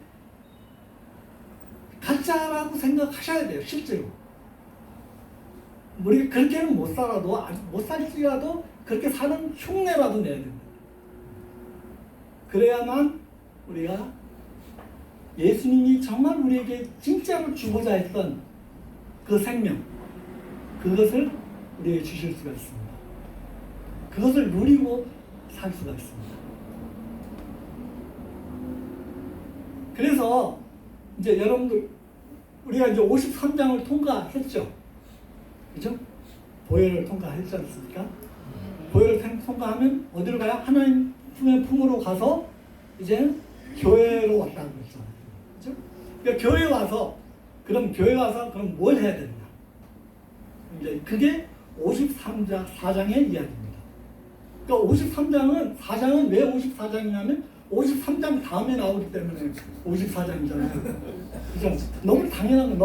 가짜라고 생각하셔야 돼요, 실제로. 우리 그렇게는 못 살지라도 그렇게 사는 흉내라도 내야 됩니다. 그래야만 우리가 예수님이 정말 우리에게 진짜로 주고자 했던 그 생명, 그것을 우리에게 주실 수가 있습니다. 그것을 누리고 살 수가 있습니다. 그래서 이제 여러분들 우리가 이제 53장을 통과했죠. 그죠? 보혈을 통과했지 않습니까? 보혈을 통과하면 어디로 가요? 하나님 품으로 가서 이제 교회로 왔다는 거죠. 그죠? 그러니까 교회에 와서 그럼 뭘 해야 되느냐? 이제 그게 53장의 이야기입니다. 그러니까 4장은 왜 54장이냐면 53장 다음에 나오기 때문에 54장이잖아요. 그죠? 너무 당연한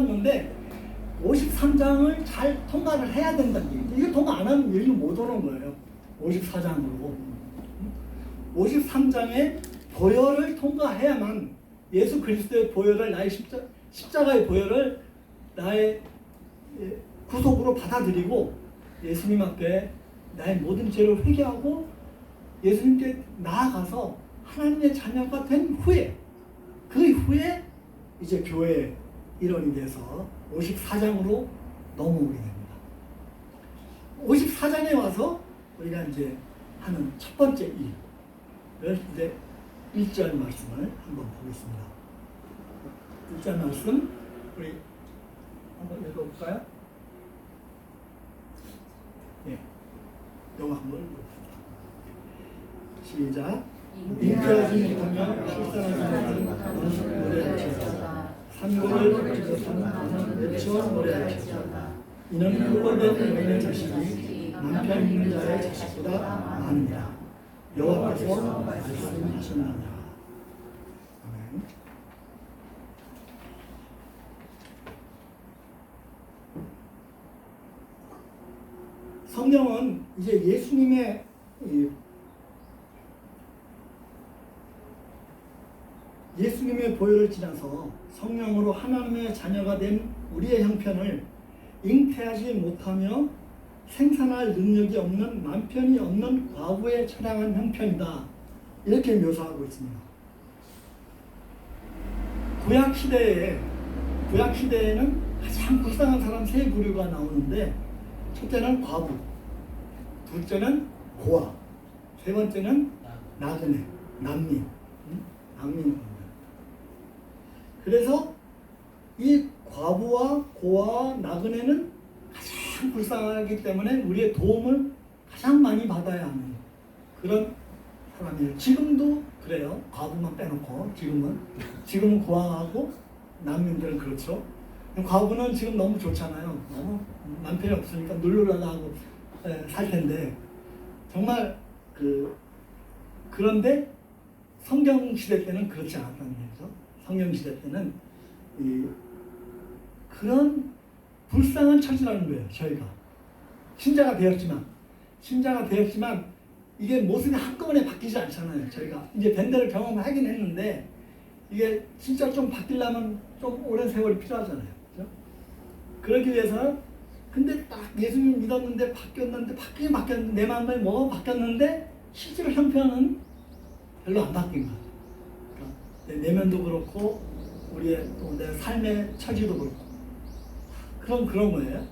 건데 53장을 잘 통과를 해야 된다는 얘기죠. 이거 통과 안 하면 여기는 못 오는 거예요. 54장으로. 53장의 보혈을 통과해야만 예수 그리스도의 보혈을 나의 십자가의 보혈을 나의 구속으로 받아들이고 예수님 앞에 나의 모든 죄를 회개하고 예수님께 나아가서 하나님의 자녀가 된 후에 그 후에 이제 교회의 일원이 돼서 54장으로 넘어오게 됩니다. 54장에 와서 우리가 이제 하는 첫 번째 일을 이제 1절 말씀을 한번 보겠습니다. 1절 말씀 우리 한번 읽어볼까요? 네, 영어 한번 읽어봅시다. 시작. 잉태하지 못하며 출산하지 못하는 노래할지어다. 산고를 비롯한 외쳐 노래할지어다. 이는 홀로된 여인의 자식이 남편 있는 자의 자식보다 많으니라. 여호와께서 말씀하셨느니라. 아멘. 이제 예수님의 예수님의 보혈을 지나서 성령으로 하나님의 자녀가 된 우리의 형편을 잉태하지 못하며 생산할 능력이 없는 남편이 없는 과부에 처량한 형편이다. 이렇게 묘사하고 있습니다. 구약 시대에는 가장 불쌍한 사람 세 부류가 나오는데, 첫째는 과부, 둘째는 고아, 세 번째는 나그네, 난민. 난민입니다. 그래서 이 과부와 고아와 나그네는 가장 불쌍하기 때문에 우리의 도움을 가장 많이 받아야 하는 그런 사람이에요. 지금도 그래요. 과부만 빼놓고 지금은 고아하고 난민들은 그렇죠. 과부는 지금 너무 좋잖아요. 너무 남편이 없으니까 놀러라가 하고 살 텐데, 정말 그런데 성경 시대 때는 그렇지 않았다는 거죠. 성경 시대 때는 그런 불쌍한 처지라는 거예요. 저희가 신자가 되었지만 이게 모습이 한꺼번에 바뀌지 않잖아요. 저희가 이제 밴드를 경험하긴 했는데, 이게 진짜 좀 바뀌려면 좀 오랜 세월이 필요하잖아요. 그렇죠? 그러기 위해서는, 근데 딱 예수님 믿었는데 바뀌었는데 내 마음에 뭐가 바뀌었는데 실제로 형편은 별로 안 바뀐 거예요. 그러니까 내 내면도 그렇고 우리의 또 내 삶의 처지도 그렇고 그런 거예요.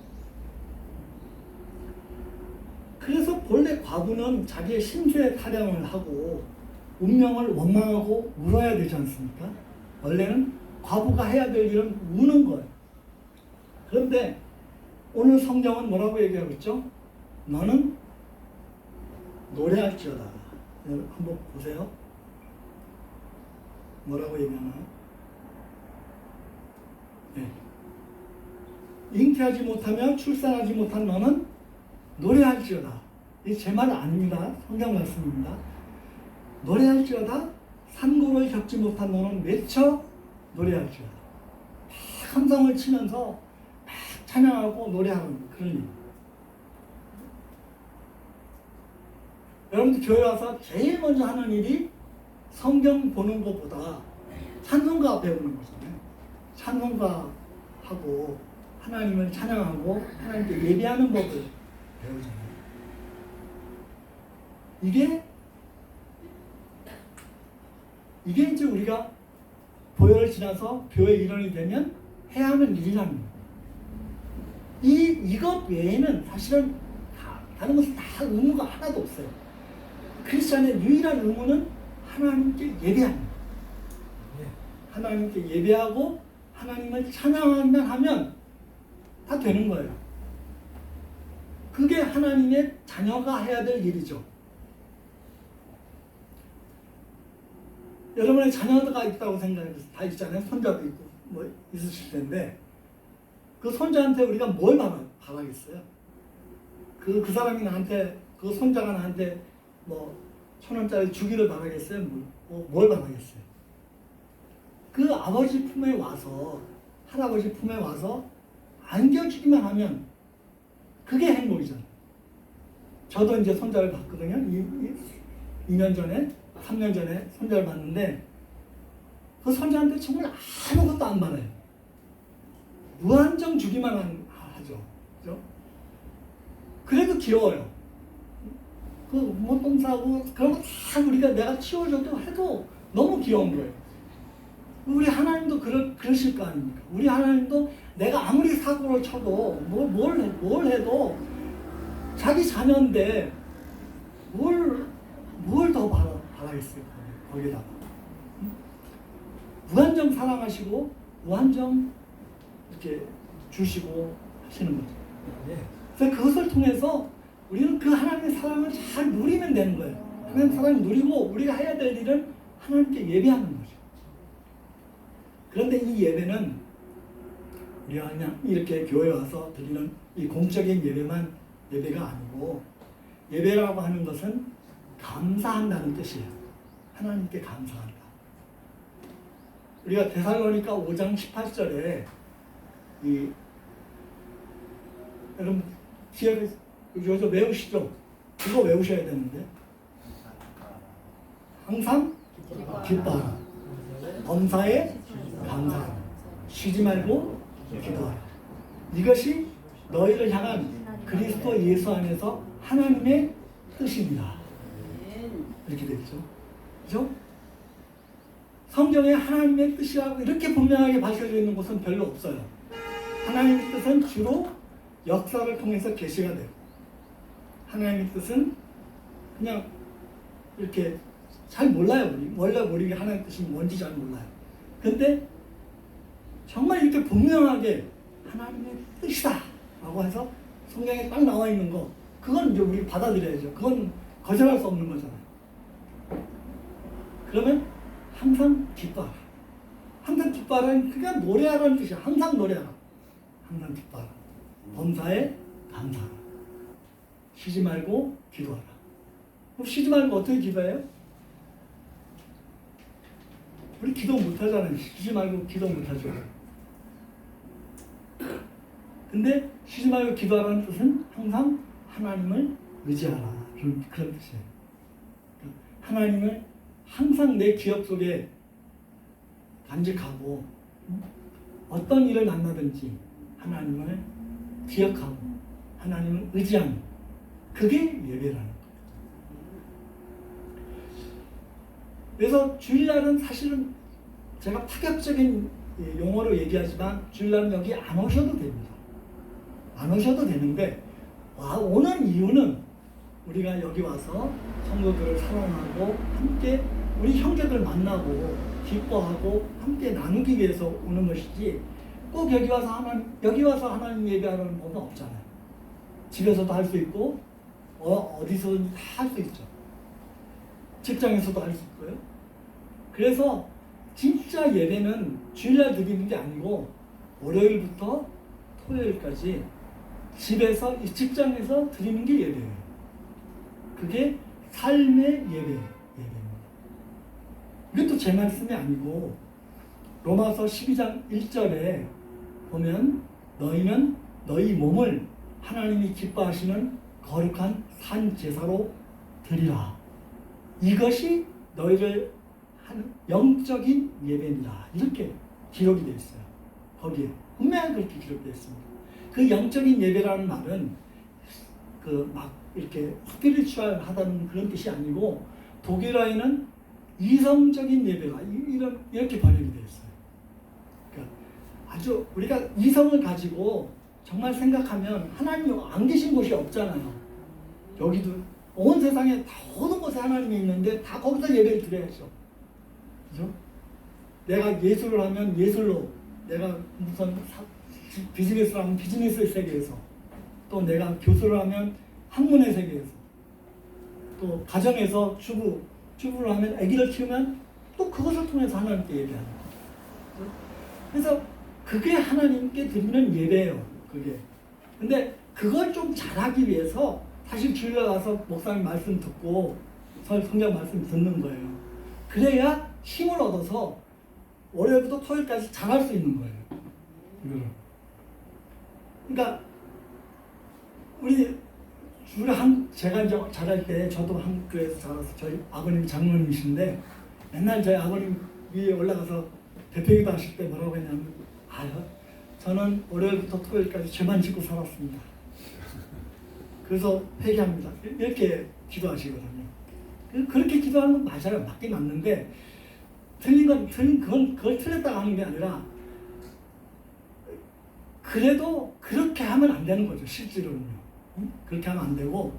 그래서 본래 과부는 자기의 심수에 타령을 하고 운명을 원망하고 울어야 되지 않습니까? 원래는 과부가 해야 될 일은 우는 거예요. 그런데 오늘 성경은 뭐라고 얘기하고 있죠? 너는 노래할지어다. 한번 보세요. 뭐라고 얘기하나요? 네. 잉태하지 못하며 출산하지 못한 너는 노래할지어다. 이게 제 말 아닙니다. 성경 말씀입니다. 노래할지어다. 산고를 겪지 못한 너는 외쳐 노래할지어다. 함성을 치면서 막 찬양하고 노래하는 그런 일. 여러분들 교회 와서 제일 먼저 하는 일이 성경 보는 것보다 찬송가 배우는 거잖아요. 찬송가하고 하나님을 찬양하고 하나님께 예배하는 법을 배우잖아요. 이게 이제 우리가 보혈을 지나서 교회 일원이 되면 해야 하는 일이라는 거예요. 이것 외에는 사실은 다른 것은 다 의무가 하나도 없어요. 크리스찬의 유일한 의무는 하나님께 예배하는 거예요. 하나님께 예배하고 하나님을 찬양하기만 하면 다 되는 거예요. 그게 하나님의 자녀가 해야 될 일이죠. 여러분의 자녀가 있다고 생각해서 다 있잖아요. 손자도 있고 뭐 있으실 텐데, 그 손자한테 우리가 뭘 바라겠어요? 그 사람이 나한테, 그 손자가 나한테 뭐 1,000원짜리 주기를 바라겠어요? 뭘 바라겠어요? 그 아버지 품에 와서, 할아버지 품에 와서 안겨주기만 하면 그게 행복이잖아요. 저도 이제 손자를 봤거든요. 2년 전에, 3년 전에 손자를 봤는데, 그 손자한테 정말 아무것도 안 바라요. 무한정 주기만 하죠. 그죠? 그래도 귀여워요. 뭐 똥 싸고 그런 거 다 내가 치워줘도 해도 너무 귀여운 거예요. 우리 하나님도 그러실 거 아닙니까? 우리 하나님도 내가 아무리 사고를 쳐도 뭘 해도 자기 자녀인데 뭘 더 바라겠어요? 거기다가 무한정 사랑하시고 무한정 이렇게 주시고 하시는 거죠. 그래서 그것을 통해서 우리는 그 하나님의 사랑을 잘 누리면 되는 거예요. 하나님의 사랑을 누리고 우리가 해야 될 일은 하나님께 예배하는 거죠. 그런데 이 예배는 우리가 그냥 이렇게 교회 와서 드리는 이 공적인 예배가 아니고, 예배라고 하는 것은 감사한다는 뜻이에요. 하나님께 감사한다. 우리가 데살로니가 5장 18절에 여러분 기억에 요즘 외우시죠? 그거 외우셔야 되는데 항상 기뻐하라. 범사에 감사하라. 쉬지 말고 기도하라. 이것이 너희를 향한 그리스도 예수 안에서 하나님의 뜻입니다. 이렇게 되죠. 그죠? 성경에 하나님의 뜻이라고 이렇게 분명하게 밝혀져 있는 곳은 별로 없어요. 하나님의 뜻은 주로 역사를 통해서 계시가 돼요. 하나님의 뜻은 그냥 이렇게 잘 몰라요. 원래 우리 하나님의 뜻이 뭔지 잘 몰라요. 근데 정말 이렇게 분명하게 하나님의 뜻이다 라고 해서 성경에 딱 나와 있는 거, 그건 이제 우리 받아들여야죠. 그건 거절할 수 없는 거잖아요. 그러면 항상 기뻐하라. 항상 기뻐하라는 그러니까 노래하라는 뜻이야. 항상 노래하라. 항상 기뻐하라. 범사에 감사하라. 쉬지 말고 기도하라. 그럼 쉬지 말고 어떻게 기도해요? 우리 기도 못하잖아요. 쉬지 말고 기도 못하죠. 근데 쉬지 말고 기도하라는 뜻은 항상 하나님을 의지하라. 그런 뜻이에요. 하나님을 항상 내 기억 속에 간직하고 어떤 일을 만나든지 하나님을 기억하고 하나님을 의지하는 그게 예배라는 거예요. 그래서 주일날은 사실은 제가 파격적인 용어로 얘기하지만 주일날은 여기 안 오셔도 됩니다. 안 오셔도 되는데 오는 이유는 우리가 여기 와서 성도들을 사랑하고 함께 우리 형제들 만나고 기뻐하고 함께 나누기 위해서 오는 것이지 꼭 여기 와서 하나님 예배하는 법은 없잖아요. 집에서도 할 수 있고 어디서든 다 할 수 있죠. 직장에서도 할 수 있고요. 그래서 진짜 예배는 주일날 드리는 게 아니고 월요일부터 토요일까지 집에서 직장에서 드리는 게 예배예요. 그게 삶의 예배입니다. 이것도 제 말씀이 아니고 로마서 12장 1절에 보면 너희는 너희 몸을 하나님이 기뻐하시는 거룩한 산 제사로 드리라. 이것이 너희를 하는 영적인 예배입니다. 이렇게 기록이 되어 있어요. 거기에 분명히 그렇게 기록되어 있습니다. 그 영적인 예배라는 말은 막 이렇게 스피리추얼하다는 그런 뜻이 아니고 독일어에는 이성적인 예배가 이렇게 번역이 되어 있어요. 그러니까 아주 우리가 이성을 가지고 정말 생각하면 하나님이 안 계신 곳이 없잖아요. 여기도 온 세상에 다 모든 곳에 하나님이 있는데 다 거기서 예배를 드려야죠. 그죠? 내가 예술을 하면 예술로, 내가 무슨 비즈니스를 하면 비즈니스의 세계에서, 또 내가 교수를 하면 학문의 세계에서, 또 가정에서 주부를 하면 아기를 키우면 또 그것을 통해서 하나님께 예배하는 거예요. 그래서 그게 하나님께 드리는 예배예요. 그게. 근데 그걸 좀 잘하기 위해서 사실 주일날 와서 목사님 말씀 듣고 성경 말씀 듣는 거예요. 그래야 힘을 얻어서 월요일부터 토요일까지 잘할 수 있는 거예요. 그러니까 제가 이제 자랄 때 저도 한국교회에서 자라서 저희 아버님 장로님이신데 맨날 저희 아버님 위에 올라가서 대표기도 하실 때 뭐라고 했냐면 저는 월요일부터 토요일까지 죄만 짓고 살았습니다. 그래서 회개합니다. 이렇게 기도하시거든요. 그렇게 기도하는 건 맞아요. 맞긴 맞는데 그걸 틀렸다고 하는 게 아니라 그래도 그렇게 하면 안 되는 거죠. 실제로는요. 그렇게 하면 안 되고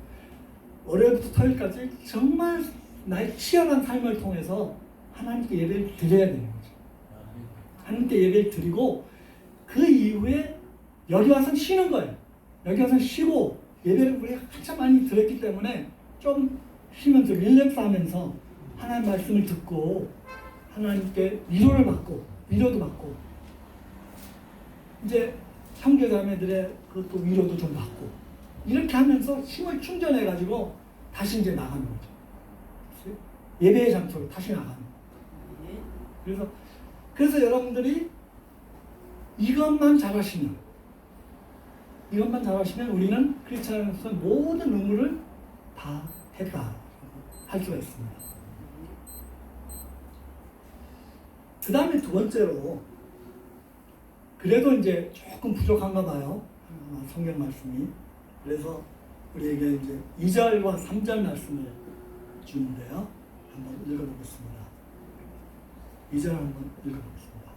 월요일부터 토요일까지 정말 나의 치열한 삶을 통해서 하나님께 예배를 드려야 되는 거죠. 하나님께 예배를 드리고 그 이후에 여기 와서 쉬는 거예요. 여기 와서 쉬고 예배를 우리가 한참 많이 들었기 때문에 좀 쉬면서 릴렉스 하면서 하나님 말씀을 듣고 하나님께 위로도 받고 이제 형제자매들의 그것도 위로도 좀 받고 이렇게 하면서 힘을 충전해 가지고 다시 이제 나가는 거죠. 예배의 장소로 다시 나가는 거예요. 그래서 여러분들이 이것만 잘하시면 우리는 크리스찬으로서 모든 의무를 다 했다 할 수가 있습니다. 그 다음에 두 번째로 그래도 이제 조금 부족한가 봐요. 성경 말씀이. 그래서 우리에게 이제 2절과 3절 말씀을 주는데요. 한번 읽어보겠습니다. 2절 한번 읽어보겠습니다.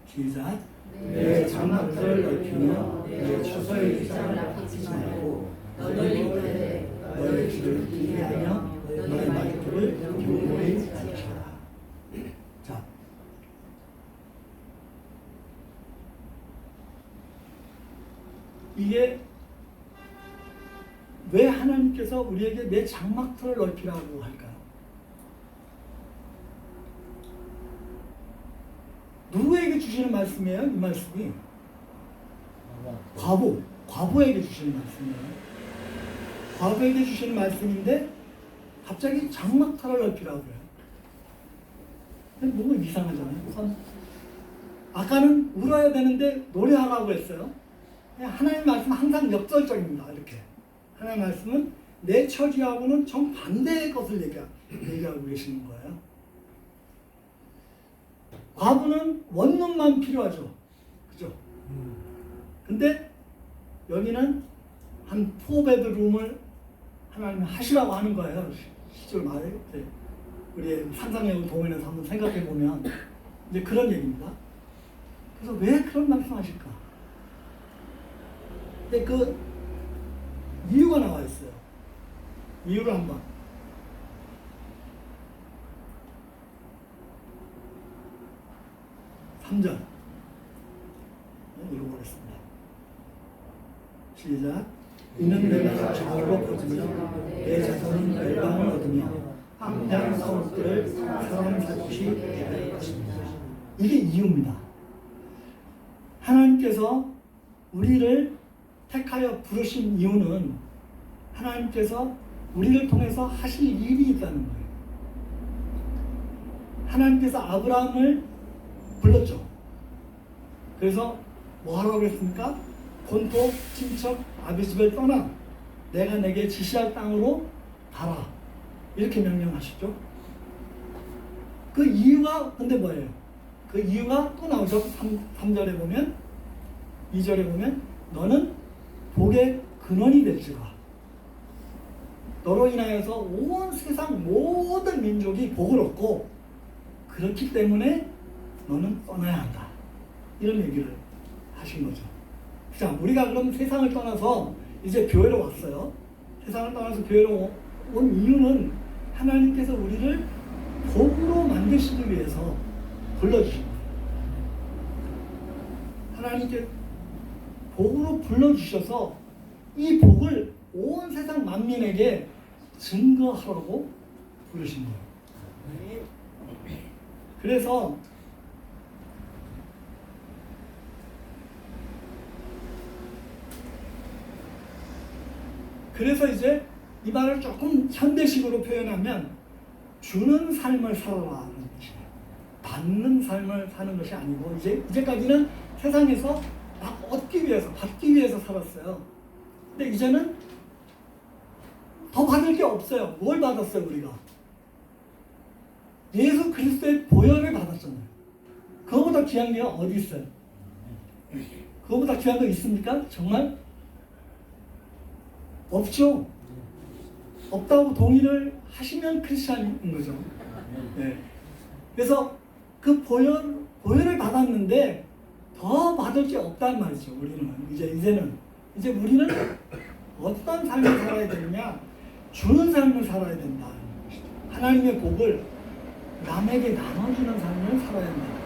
시작. 내 장막들을 넓히며 내 처소의 기장을 아끼지 말고 너를 이끌되 너의 길을 길게 하며 너의 말들을 교훈에 지켜라. 자, 이게 왜 하나님께서 우리에게 내 장막터를 넓히라고 할까요? 누구에게 주시는 말씀이에요? 이 말씀이 과부에게 주시는 말씀이에요. 과부에게 주시는 말씀인데 갑자기 장막터를 넓히라고 해요. 뭔가 이상하잖아요. 아까는 울어야 되는데 노래하라고 했어요. 하나님 말씀은 항상 역설적입니다. 이렇게 하나님 말씀은 내 처지하고는 정반대의 것을 얘기하고 계시는 거예요. 과부는 원룸만 필요하죠. 그죠? 근데 여기는 한 4베드룸을 하나님이 하시라고 하는 거예요. 실제로 말해요. 우리 상상의 도면에서 한번 생각해 보면 이제 그런 얘기입니다. 그래서 왜 그런 말씀하실까? 근데 그 이유가 나와 있어요. 이유를 한번. 3절 읽어보겠습니다. 시작. 이는 내가 좌우로 퍼지며 내 자손은 멸망을 얻으며 황폐한 성읍들을 사람 살것이 될 것입니다. 이게 이유입니다. 하나님께서 우리를 택하여 부르신 이유는 하나님께서 우리를 통해서 하실 일이 있다는 거예요. 하나님께서 아브라함을 불렀죠. 그래서 뭐 하라고 그랬습니까? 본토, 친척, 아비집을 떠나 내가 내게 지시할 땅으로 가라. 이렇게 명령하시죠. 그 이유가 근데 뭐예요? 그 이유가 또 나오죠. 3절에 보면 2절에 보면 너는 복의 근원이 될지라. 너로 인하여서 온 세상 모든 민족이 복을 얻고 그렇기 때문에 너는 떠나야 한다. 이런 얘기를 하신 거죠. 자, 우리가 그럼 세상을 떠나서 이제 교회로 왔어요. 세상을 떠나서 교회로 온 이유는 하나님께서 우리를 복으로 만드시기 위해서 불러주신 거예요. 하나님께 복으로 불러주셔서 이 복을 온 세상 만민에게 증거하라고 부르신 거예요. 그래서 이제 이 말을 조금 현대식으로 표현하면 주는 삶을 살아라는 것이에요. 받는 삶을 사는 것이 아니고 이제까지는 세상에서 막 얻기 위해서, 받기 위해서 살았어요. 근데 이제는 더 받을 게 없어요. 뭘 받았어요, 우리가? 예수 그리스도의 보혈을 받았잖아요. 그거보다 귀한 게 어디 있어요? 그거보다 귀한 거 있습니까? 정말? 없죠. 없다고 동의를 하시면 크리스찬인 거죠. 네. 그래서 그 보혈을 받았는데 더 받을 게 없단 말이죠. 우리는 이제 우리는 어떤 삶을 살아야 되느냐? 주는 삶을 살아야 된다. 하나님의 복을 남에게 나눠주는 삶을 살아야 된다.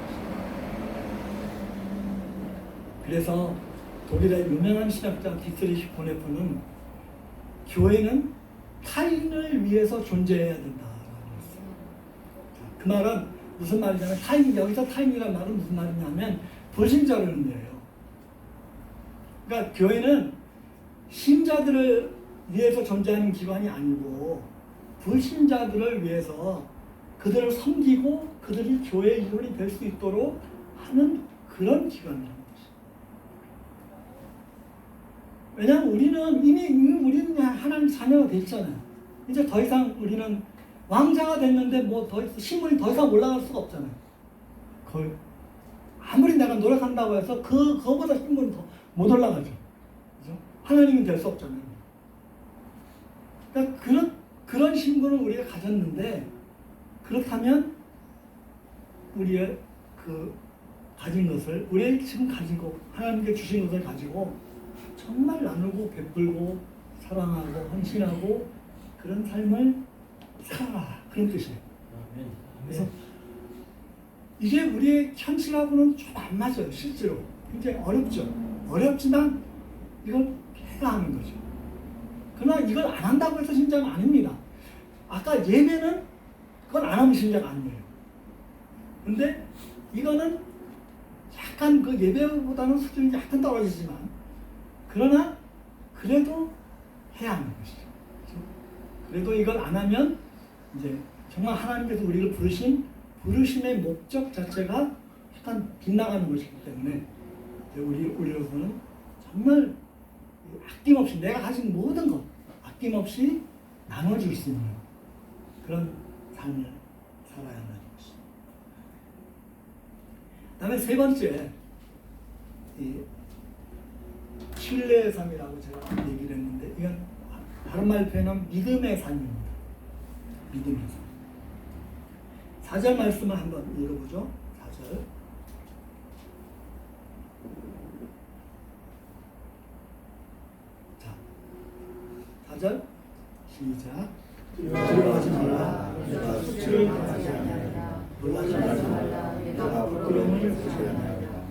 그래서 독일의 유명한 신학자 디트리히 보네프는 교회는 타인을 위해서 존재해야 된다라고 했어요. 그 말은 무슨 말이냐면 여기서 타인이라는 말은 무슨 말이냐면 불신자를 의미해요. 그러니까 교회는 신자들을 위해서 존재하는 기관이 아니고 불신자들을 위해서 그들을 섬기고 그들이 교회의 일원이 될 수 있도록 하는 그런 기관이라는 것이죠. 왜냐하면 우리는 이미 우리는 하나님 자녀가 됐잖아요. 이제 더 이상 우리는 왕자가 됐는데 뭐 더 신분이 더 이상 올라갈 수가 없잖아요. 거의 아무리 내가 노력한다고 해서 그거보다 신분이 더 못 올라가죠. 그죠? 하나님은 될 수 없잖아요. 그러니까 그런 신분을 우리가 가졌는데, 그렇다면 우리의 그 가진 것을, 우리 지금 가지고 하나님께 주신 것을 가지고 정말 나누고 베풀고 사랑하고 헌신하고 그런 삶을 살아라, 그런 뜻이에요. 그래서 이게 우리의 현실하고는 좀 안 맞아요. 실제로 굉장히 어렵죠. 어렵지만 이걸 해야 하는 거죠. 그러나 이걸 안 한다고 해서 신자가 아닙니다. 아까 예배는 그건 안 하면 신자가 아니에요. 근데 이거는 약간 그 예배보다는 수준이 약간 떨어지지만, 그러나 그래도 해야 하는 것이죠. 그렇죠? 그래도 이걸 안 하면 이제 정말 하나님께서 우리를 부르신 부르심의 목적 자체가 약간 빗나가는 것이기 때문에 우리로서는 정말 아낌없이 내가 가진 모든 것 아낌없이 나눠줄 수 있는 그런 삶을 살아야 한다는 것입니다. 그다음에 세 번째, 이 신뢰의 삶이라고 제가 얘기를 했는데, 이건 다른 말 표현은 믿음의 삶입니다. 믿음의 삶. 4절 말씀을 한번 읽어보죠. 4절. 자, 4절 시작. 두려워하지 말라. 내가 수치를 당하지 아니하리라. 놀라지 말라. 내가 부끄러움을 주지 아니하리라.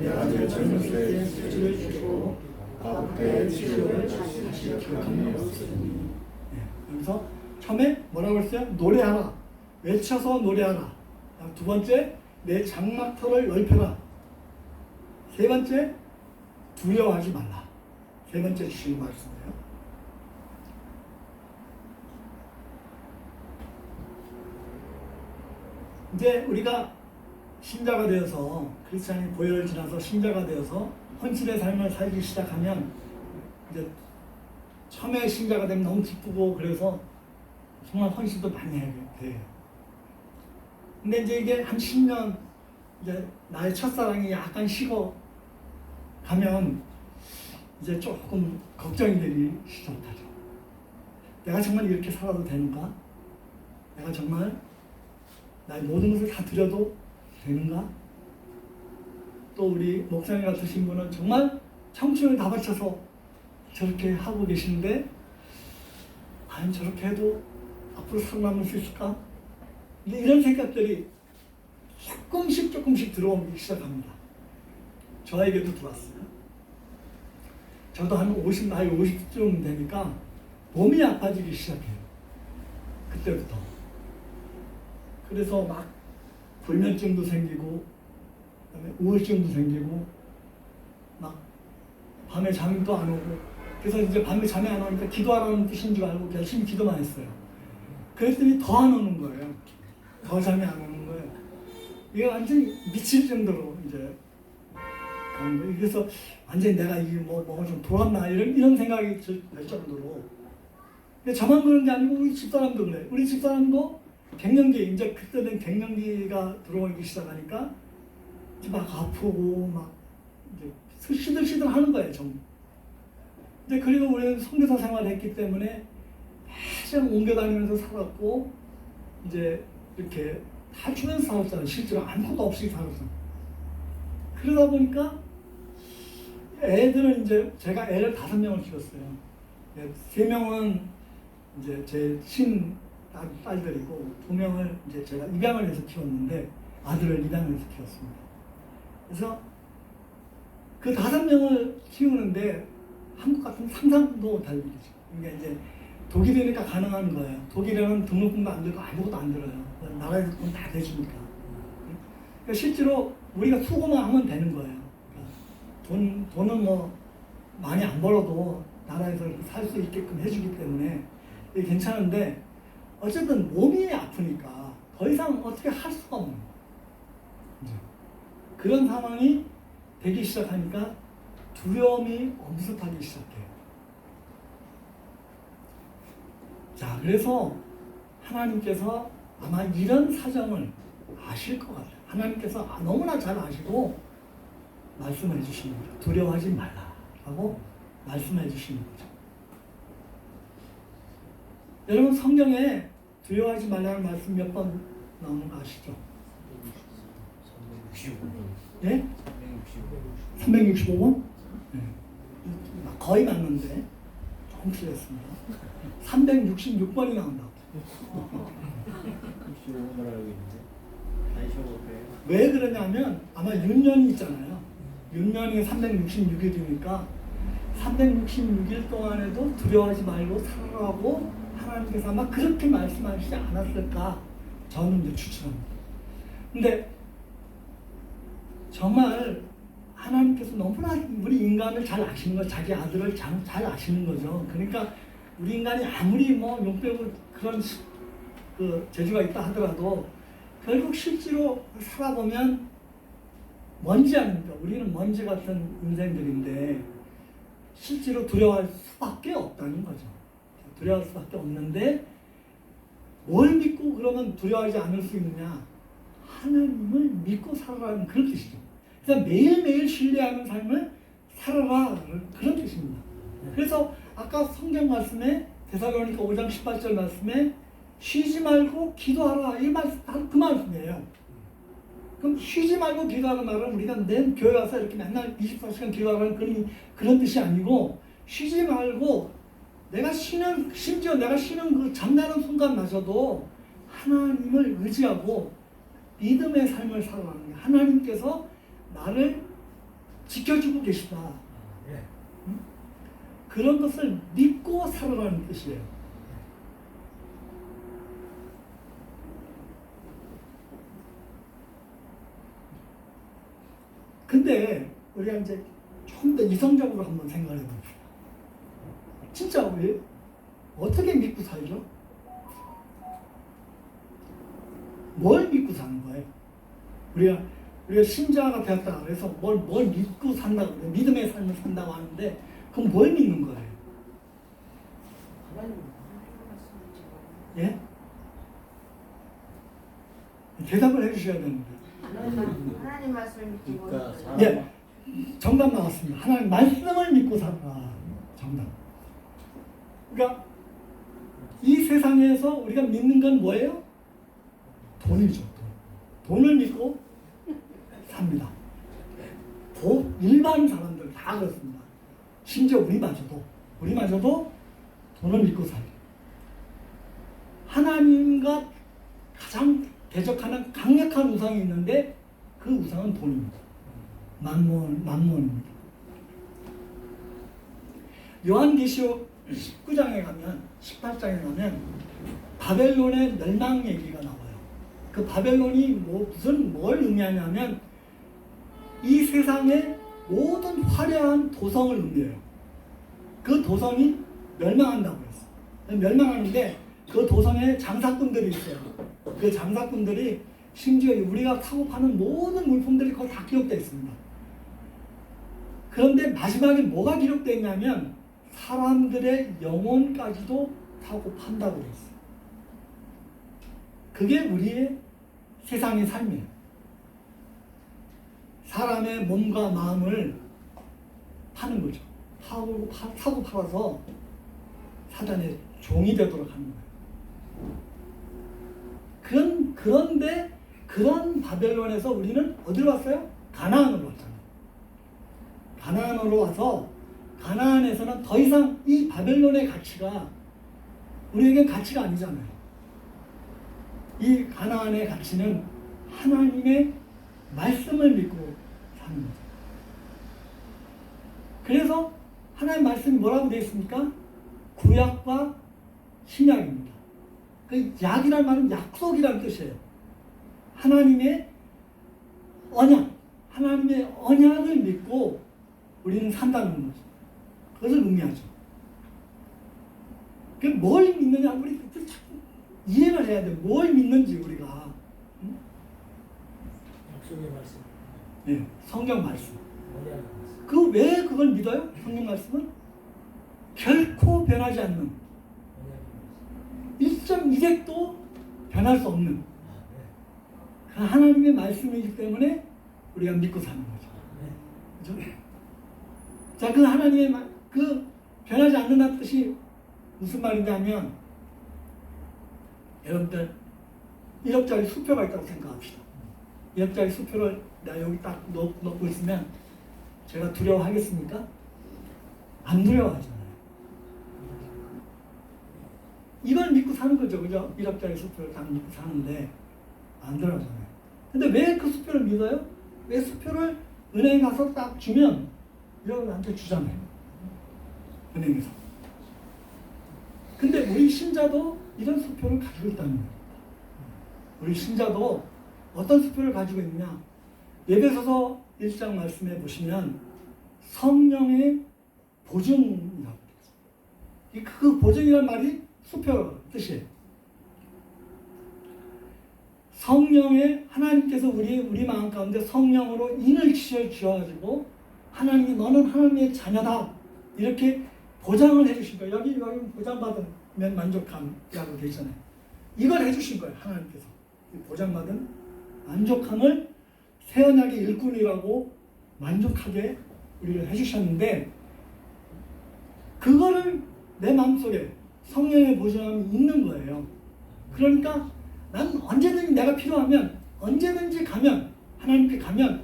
내가 내 젊었을 때 수치를 주시고 아홉 치료를 다시 기억함이 없으니. 여기서 처음에 뭐라고 했어요? 노래하라. 외쳐서 노래하라. 두 번째, 내 장막터를 넓혀라. 세 번째, 두려워하지 말라. 세 번째 주신 말씀이에요. 이제 우리가 신자가 되어서, 크리스찬의 보혈을 지나서 신자가 되어서 헌신의 삶을 살기 시작하면, 이제 처음에 신자가 되면 너무 기쁘고 그래서 정말 헌신도 많이 해야 돼요. 근데 이제 이게 한 10년, 이제 나의 첫사랑이 약간 식어 가면 이제 조금 걱정이 되기 시작하죠. 내가 정말 이렇게 살아도 되는가? 내가 정말 나의 모든 것을 다 드려도 되는가? 또 우리 목사님 같으신 분은 정말 청춘을 다 바쳐서 저렇게 하고 계시는데, 과연 저렇게 해도 앞으로 살아남을 수 있을까? 이런 생각들이 조금씩 들어오기 시작합니다. 저에게도 들어왔어요. 저도 한 나이 50쯤 되니까 몸이 아파지기 시작해요. 그때부터. 그래서 막 불면증도 생기고, 그다음에 우울증도 생기고, 막 밤에 잠도 안 오고. 그래서 이제 밤에 잠이 안 오니까 기도하라는 뜻인 줄 알고 열심히 기도만 했어요. 그랬더니 더 안 오는 거예요. 더 잠이 안 오는 거예요. 이게 완전히 미칠 정도로 이제 그런 거예요. 그래서 완전히 내가 이게 뭐가 좀 돌았나 이런 생각이 들 정도로. 근데 저만 그런 게 아니고 우리 집사람도 그래. 우리 집사람도 갱년기, 이제 그때는 갱년기가 들어오기 시작하니까 막 아프고 막 이제 시들시들 하는 거예요, 좀. 근데 그리고 우리는 선교사 생활을 했기 때문에 매일 옮겨 다니면서 살았고, 이제 이렇게 다 주면서 살았잖아요. 실제로 아무것도 없이 살았어요. 그러다 보니까 애들은 이제 제가 애를 5명을 키웠어요. 3명은 이제 제 딸들이고 2명을 이제 제가 입양을 해서 키웠는데, 아들을 입양을 해서 키웠습니다. 그래서 그 5명을 키우는데 한국 같은 상상도 못할 일이죠. 그러니까 이제 독일이니까 가능한 거예요. 독일에는 등록금도 안 들고 아무것도 안 들어요. 나라에서 돈 다 대주니까. 그러니까 실제로 우리가 수고만 하면 되는 거예요. 그러니까 돈은 뭐 많이 안 벌어도 나라에서 살 수 있게끔 해주기 때문에 이게 괜찮은데, 어쨌든 몸이 아프니까 더 이상 어떻게 할 수가 없는 거예요. 그런 상황이 되기 시작하니까 두려움이 엄습하기 시작해요. 자, 그래서 하나님께서 아마 이런 사정을 아실 것 같아요. 하나님께서 너무나 잘 아시고 말씀해 주시는 거죠. 두려워하지 말라라고 말씀해 주시는 거죠. 여러분 성경에 두려워하지 말라는 말씀 몇 번 나오는 거 아시죠? 365번. 예? 365번? 네. 거의 맞는데 조금 틀렸습니다. 366번이 나온다고. 65번 알고 있는데. 다시 쳐볼까요? 왜 그러냐면 아마 윤년이 있잖아요. 윤년이 366일이니까 366일 동안에도 두려워하지 말고 살아라고 하나님께서 아마 그렇게 말씀하시지 않았을까 저는 이제 추측합니다. 근데 정말 하나님께서 너무나 우리 인간을 잘 아시는 거, 자기 아들을 잘 아시는 거죠. 그러니까 우리 인간이 아무리 뭐 용빼고 그런 그 재주가 있다 하더라도 결국 실제로 살아보면 먼지 아닙니까? 우리는 먼지 같은 인생들인데 실제로 두려워할 수밖에 없다는 거죠. 두려워할 수밖에 없는데 뭘 믿고 그러면 두려워하지 않을 수 있느냐? 하나님을 믿고 살아라는 그런 뜻이죠. 그래서 매일매일 신뢰하는 삶을 살아라 그런 뜻입니다. 그래서 아까 성경 말씀에 데살로니가 5장 18절 말씀에 쉬지 말고 기도하라 이 말씀 그 말씀이에요. 그럼 쉬지 말고 기도하는 말은 우리가 내 교회 와서 이렇게 맨날 24시간 기도하라는 그런 뜻이 아니고 쉬지 말고 심지어 내가 쉬는 그 잠자는 순간마저도 하나님을 의지하고 믿음의 삶을 살아가는 거예요. 하나님께서 나를 지켜주고 계시다. 응? 그런 것을 믿고 살아가는 뜻이에요. 근데 우리가 이제 좀 더 이성적으로 한번 생각해 봅시다. 진짜 왜 어떻게 믿고 살죠? 뭘 믿고 사는 거예요? 우리가 신자가 되었다 그래서 뭘 믿고 산다고 그래요. 믿음의 삶을 산다고 하는데 그럼 뭘 믿는 거예요? 예? 대답을 해주셔야 되는데. 하나님 말씀을 믿고 그러니까 사람 예, 정답 나왔습니다. 하나님 말씀을 믿고 살아. 정답. 그러니까 이 세상에서 우리가 믿는 건 뭐예요? 돈이죠. 돈을 믿고 삽니다. 일반 사람들 다 그렇습니다. 심지어 우리마저도 돈을 믿고 살아요. 하나님과 가장 대적하는 강력한 우상이 있는데 그 우상은 돈입니다. 만몬입니다. 요한계시록 19장에 가면 18장에 가면 바벨론의 멸망 얘기가 나와요. 그 바벨론이 뭘 의미하냐면 이 세상의 모든 화려한 도성을 의미해요. 그 도성이 멸망한다고 했어요. 멸망하는데 그 도성에 장사꾼들이 있어요. 그 장사꾼들이 심지어 우리가 사고 파는 모든 물품들이 거기 다 기록되어 있습니다. 그런데 마지막에 뭐가 기록되어 있냐면 사람들의 영혼까지도 사고 판다고 되어 있어요. 그게 우리의 세상의 삶이에요. 사람의 몸과 마음을 파는 거죠. 사고 팔아서 사단의 종이 되도록 하는 거예요. 그런데 그런 바벨론에서 우리는 어디로 왔어요? 가나안으로 왔잖아요. 가나안으로 와서 가나안에서는 더 이상 이 바벨론의 가치가 우리에겐 가치가 아니잖아요. 이 가나안의 가치는 하나님의 말씀을 믿고 사는 거죠. 그래서 하나님 말씀이 뭐라고 되어 있습니까? 구약과 신약입니다. 그 약이란 말은 약속이란 뜻이에요. 하나님의 언약을 믿고 우리는 산다는 거죠. 그것을 의미하죠. 뭘 믿느냐, 우리 이해를 해야 돼. 뭘 믿는지 우리가. 응? 약속의 말씀. 네, 성경 말씀. 언약의 말씀. 왜 그걸 믿어요? 성경 말씀은 결코 변하지 않는. 언약의 말씀. 1.2획도 변할 수 없는 그 하나님의 말씀이기 때문에 우리가 믿고 사는 거죠. 그죠? 자, 그 하나님의 그 변하지 않는다는 뜻이 무슨 말이냐면, 여러분들 1억짜리 수표가 있다고 생각합시다. 1억짜리 수표를 내가 여기 딱 넣고 있으면 제가 두려워하겠습니까? 안 두려워하잖아요. 이걸 믿고 사는 거죠. 그죠? 1억짜리 수표를 딱 믿고 사는데 안 두려워하잖아요. 근데 왜 그 수표를 믿어요? 왜 수표를 은행에 가서 딱 주면 여러분한테 주잖아요. 은행에서. 근데 우리 신자도 이런 수표를 가지고 있다는 겁니다. 우리 신자도 어떤 수표를 가지고 있느냐? 에베소서 1장 말씀해 보시면 성령의 보증이라고 되어 그 보증이란 말이 수표 뜻이에요. 성령의 하나님께서 우리 마음 가운데 성령으로 인을 지어주셔가지고 하나님이 너는 하나님의 자녀다 이렇게 보장을 해주신 거예요. 여기 보장받으면 만족함이라고 되어 있잖아요. 이걸 해주신 거예요. 하나님께서 보장받은 만족함을 새 언약의 일꾼이라고 만족하게 우리를 해주셨는데, 그거를 내 마음속에 성령의 보증함이 있는 거예요. 그러니까 난 언제든지 내가 필요하면 언제든지 가면 하나님께 가면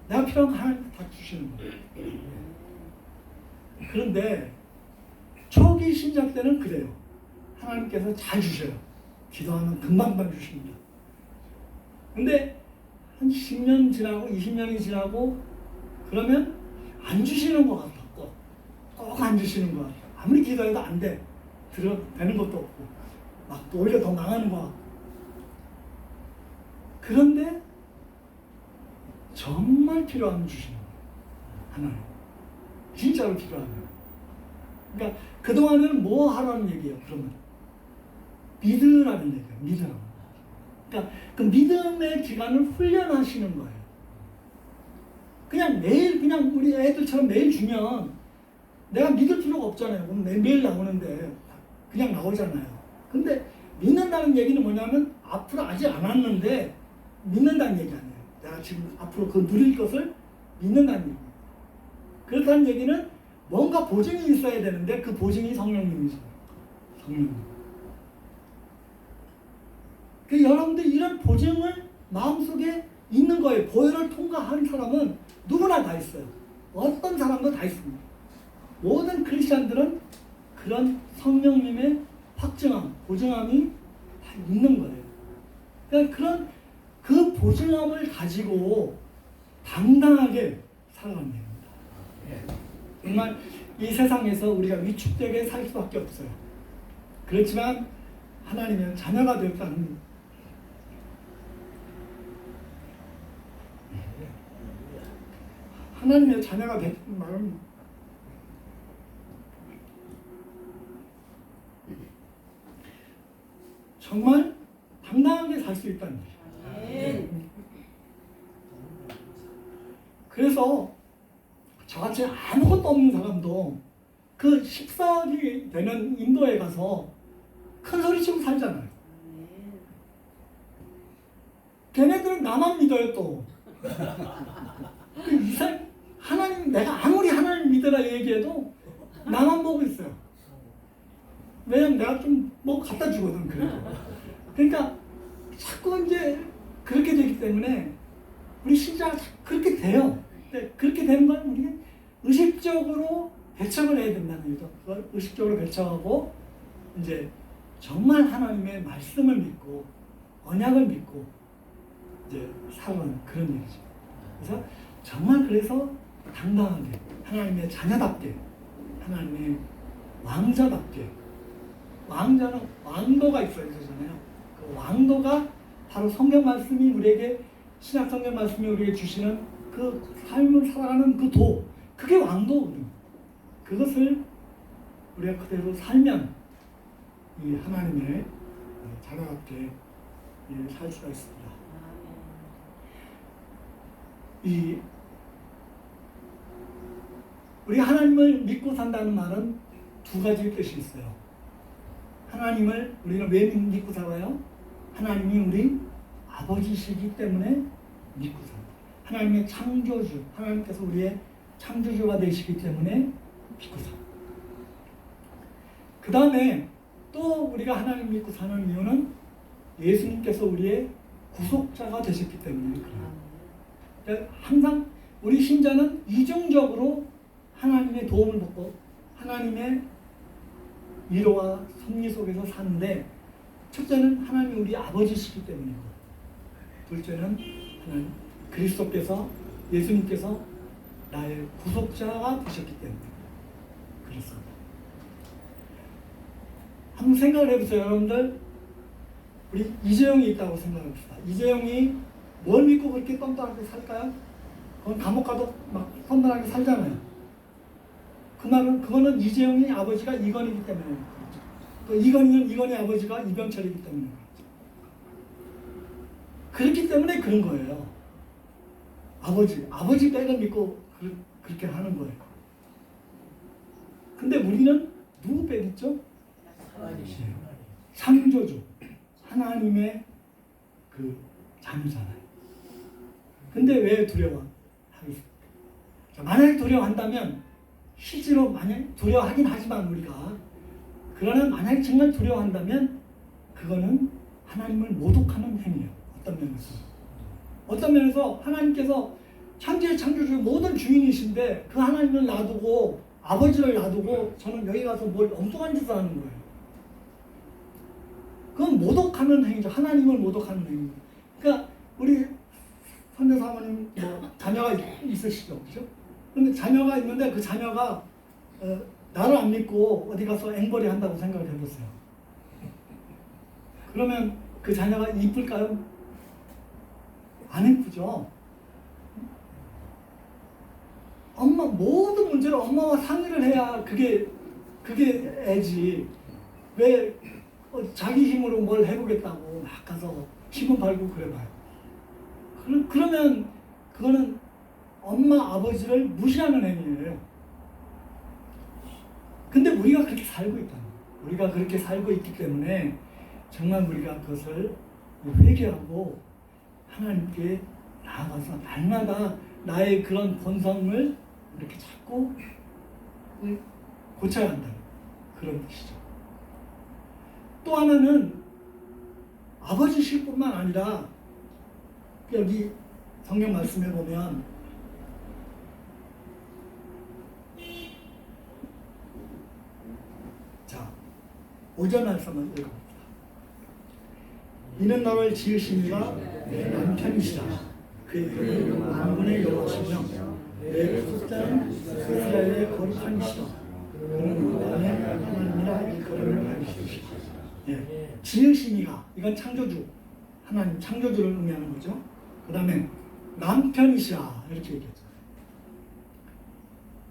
내가 필요한 거 하나님께 다 주시는 거예요. 그런데 초기 신작 때는 그래요. 하나님께서 잘 주셔요. 기도하면 금방 주십니다. 근데 한 10년 지나고 20년이 지나고 그러면 안 주시는 것 같아. 꼭 안 주시는 것 같아. 아무리 기도해도 안 돼. 되는 것도 없고 막 오히려 더 망하는 것 같고. 그런데 정말 필요하면 주시는 거예요. 하나님. 진짜로 필요하면. 그러니까 그동안은 뭐 하라는 얘기예요. 그러면 믿으라는 얘기예요. 믿으라고. 그러니까 그 믿음의 기간을 훈련하시는 거예요. 그냥 매일 그냥 우리 애들처럼 매일 주면 내가 믿을 필요가 없잖아요. 그럼 매일 나오는데 그냥 나오잖아요. 근데 믿는다는 얘기는 뭐냐면 앞으로 아직 안 왔는데 믿는다는 얘기 아니에요. 내가 지금 앞으로 그 누릴 것을 믿는다는 얘기예요. 그렇다는 얘기는 뭔가 보증이 있어야 되는데 그 보증이 성령님이죠. 성령님. 그 여러분들 이런 보증을 마음속에 있는 거예요. 보혈을 통과한 사람은 누구나 다 있어요. 어떤 사람도 다 있습니다. 모든 크리스천들은 그런 성령님의 확증함, 보증함이 다 있는 거예요. 그러니까 그런 그 보증함을 가지고 당당하게 살아가는 겁니다. 정말 이 세상에서 우리가 위축되게 살 수밖에 없어요. 그렇지만 하나님의 자녀가 되었다는 하나님의 자녀가 됐다는 말은 정말 당당하게 살 수 있다는 거예요. 그래서 저같이 아무것도 없는 사람도 그 14억이 되는 인도에 가서 큰 소리 치고 살잖아요. 걔네들은 나만 믿어요 또. 하나님, 내가 아무리 하나님 믿으라 얘기해도 나만 보고 있어요. 왜냐면 내가 좀 뭐 갖다 주거든, 그래도. 그러니까 자꾸 이제 그렇게 되기 때문에 우리 신자가 그렇게 돼요. 근데 그렇게 되는 건 우리가 의식적으로 배척을 해야 된다는 거죠. 그걸 의식적으로 배척하고 이제 정말 하나님의 말씀을 믿고 언약을 믿고 이제 살아가는 그런 얘기죠. 그래서 정말 그래서 당당하게 하나님의 자녀답게 하나님의 왕자답게 왕자는 왕도가 있어야 되잖아요. 그 왕도가 바로 성경 말씀이 우리에게 신약 성경 말씀이 우리에게 주시는 그 삶을 살아가는 그 도, 그게 왕도거든요. 그것을 우리가 그대로 살면 이 하나님의 자녀답게 살 수가 있습니다. 우리 하나님을 믿고 산다는 말은 두 가지 뜻이 있어요. 하나님을 우리는 왜 믿고 살아요? 하나님이 우리 아버지시기 때문에 믿고 살아요. 하나님의 창조주, 하나님께서 우리의 창조주가 되시기 때문에 믿고 살아요. 그 다음에 또 우리가 하나님 믿고 사는 이유는 예수님께서 우리의 구속자가 되셨기 때문에 그래요. 그러니까 항상 우리 신자는 이중적으로 하나님의 도움을 받고 하나님의 위로와 섭리 속에서 사는데, 첫째는 하나님이 우리 아버지시기 때문이고, 둘째는 하나님 그리스도께서, 예수님께서 나의 구속자가 되셨기 때문에 그렇습니다. 한번 생각을 해보세요. 여러분들, 우리 이재용이 있다고 생각해봅시다. 이재용이 뭘 믿고 그렇게 뻔뻔하게 살까요? 그건 감옥 가도 막 뻔뻔하게 살잖아요. 그 말은, 그거는 이재용이 아버지가 이건이기 때문에 그렇죠. 또 이건의 아버지가 이병철이기 때문에 그렇죠. 그렇기 때문에 그런 거예요. 아버지 백을 믿고 그렇게 하는 거예요. 근데 우리는 누구 백 있죠? 창조주, 하나님의 그 자녀잖아요. 근데 왜 두려워하겠습니까? 만약에 두려워한다면, 실제로 만약 두려워하긴 하지만 우리가, 그러나 만약에 정말 두려워한다면 그거는 하나님을 모독하는 행위예요. 어떤 면에서 하나님께서 창조의 창조주 모든 주인이신데 그 하나님을 놔두고, 아버지를 놔두고 저는 여기 가서 뭘 엉뚱한 짓을 하는 거예요. 그건 모독하는 행위죠. 하나님을 모독하는 행위. 그러니까 우리 선대 사모님 뭐 자녀가 있으시죠, 그죠? 근데 자녀가 있는데 그 자녀가 나를 안 믿고 어디 가서 앵벌이 한다고 생각을 해보세요. 그러면 그 자녀가 이쁠까요? 안 이쁘죠. 모든 문제를 엄마와 상의를 해야 그게 애지. 왜 자기 힘으로 뭘 해보겠다고 막 가서 힘은 발고 그래봐요. 그러면 그거는 엄마 아버지를 무시하는 행위예요. 근데 우리가 그렇게 살고 있다는 거예요. 우리가 그렇게 살고 있기 때문에 정말 우리가 그것을 회개하고 하나님께 나아가서 날마다 나의 그런 본성을 이렇게 찾고 고쳐야 한다는 그런 뜻이죠. 또 하나는 아버지실 뿐만 아니라, 여기 성경 말씀에 보면 자 5절 말씀을 읽어봅니다. 이는 너를 지으시니가 내 남편이시라. 그의 이름은 만군의 여호와시며 내 구속자는 이스라엘의 거룩하시라. 그는 만의 하나님이라 일컬음을 받으시리라. 지으시니가, 이건 창조주, 하나님 창조주를 의미하는 거죠. 그 다음에 남편이시라 이렇게 얘기했죠.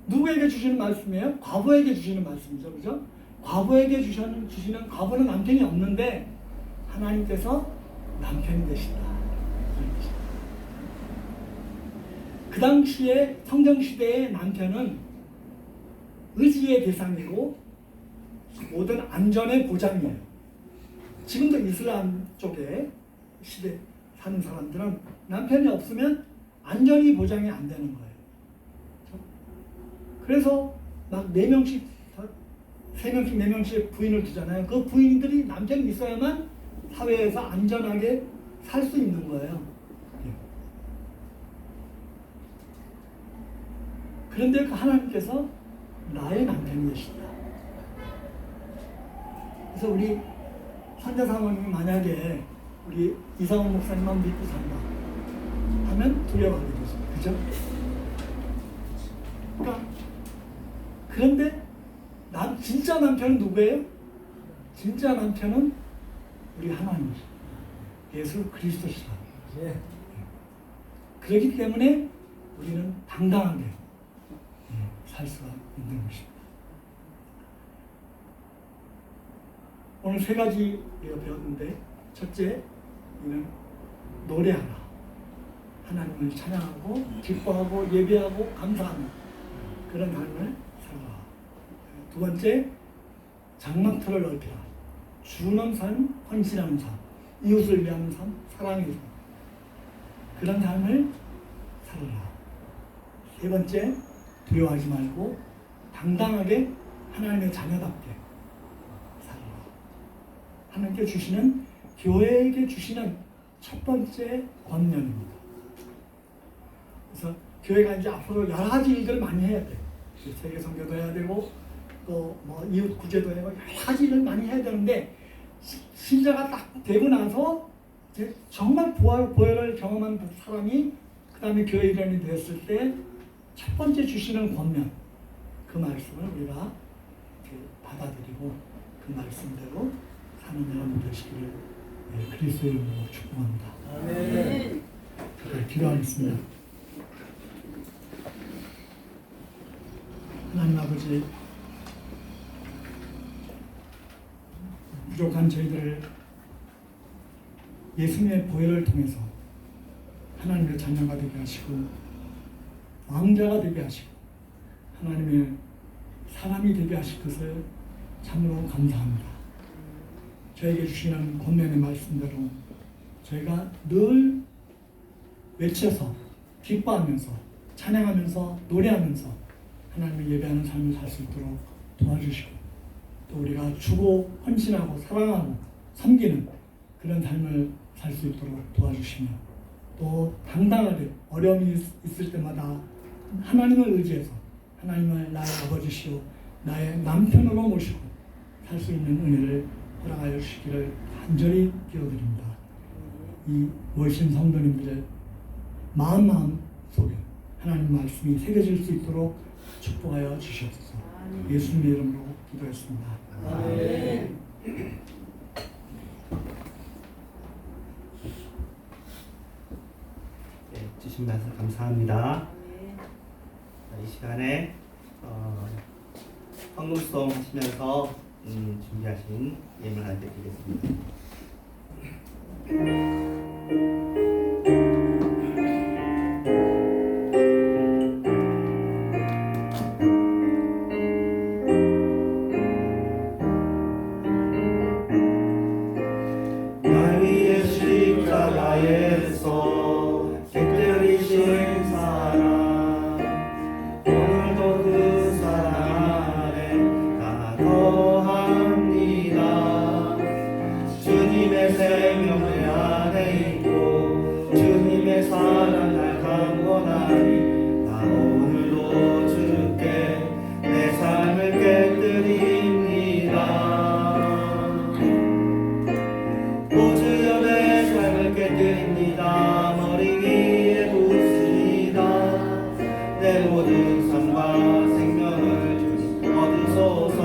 누구에게 주시는 말씀이에요? 과부에게 주시는 말씀이죠, 그죠? 과부에게 주시는 과부는 남편이 없는데 하나님께서 남편이 되신다. 그 당시에 성경시대의 남편은 의지의 대상이고 모든 안전의 보장이에요. 지금도 이슬람 쪽에 시대 사는 사람들은 남편이 없으면 안전이 보장이 안 되는 거예요. 그래서 막 4명씩, 3명씩, 4명씩 부인을 두잖아요. 그 부인들이 남편이 있어야만 사회에서 안전하게 살 수 있는 거예요. 그런데 그 하나님께서 나의 남편이 되신다. 그래서 우리 선자 사모님이 만약에 우리 이상훈 목사님만 믿고 산다 하면 두려워하게 되죠. 그죠? 그러니까 그런데 진짜 남편은 누구예요? 진짜 남편은 우리 하나님이시죠. 예수 그리스도시다. 그렇기 때문에 우리는 당당하게 살 수가 있는 것입니다. 오늘 3가지 우리가 배웠는데, 첫째, 우리는 노래하라. 하나님을 찬양하고 기뻐하고 예배하고 감사하는 그런 삶을 살아라. 두 번째, 장막터를 넓히라. 주는 삶, 헌신하는 삶, 이웃을 위하는 삶, 사랑의 삶. 그런 삶을 살아라. 세 번째, 두려워하지 말고 당당하게 하나님의 자녀답게 살아라. 하나님께 주시는, 교회에게 주시는 첫 번째 권면입니다. 그래서 교회가 이제 앞으로 여러 가지 일들을 많이 해야 돼. 세계 선교도 해야 되고 또 뭐 이웃 구제도 해야 되고 여러 가지 일을 많이 해야 되는데 신자가 딱 되고 나서 이제 정말 보혈을 경험한 사람이 그 다음에 교회 일원이 됐을 때 첫 번째 주시는 권면, 그 말씀을 우리가 받아들이고 그 말씀대로 사는 여러분 되시기를 그리스도의 이름으로 축복합니다. 아멘. 기도하겠습니다. 하나님 아버지, 부족한 저희들을 예수님의 보혈을 통해서 하나님의 자녀가 되게 하시고 왕자가 되게 하시고 하나님의 사람이 되게 하실 것을 참으로 감사합니다. 저에게 주시는 권면의 말씀대로 저희가 늘 외쳐서 기뻐하면서 찬양하면서 노래하면서 하나님을 예배하는 삶을 살 수 있도록 도와주시고 또 우리가 주고 헌신하고 사랑하고 섬기는 그런 삶을 살 수 있도록 도와주시며 또 당당하게 어려움이 있을 때마다 하나님을 의지해서 하나님을 나의 아버지시오 나의 남편으로 모시고 살 수 있는 은혜를 허락하여 주시기를 간절히 기도드립니다. 이 모이신 성도님들의 마음 속에 하나님 말씀이 새겨질 수 있도록 축복하여 주시옵소서. 예수님의 이름으로 기도했습니다. 아멘. 네, 주신 말씀 감사합니다. 이 시간에 헌금송 하시면서 준비하신 예물 하나 드리겠습니다. 날 위해 십자가에서 객들이신 사랑 오늘도 그 사랑 안에 다 거합니다. 주님의 생명 내 안에 있고 주님의 사랑 날 강권하니 나 오늘도 주께 내 삶을 깨뜨립니다. 오주여 내 삶을 깨뜨립니다. 머리 위에 붓습니다. 내 모든 삶과 생명을 얻으소서.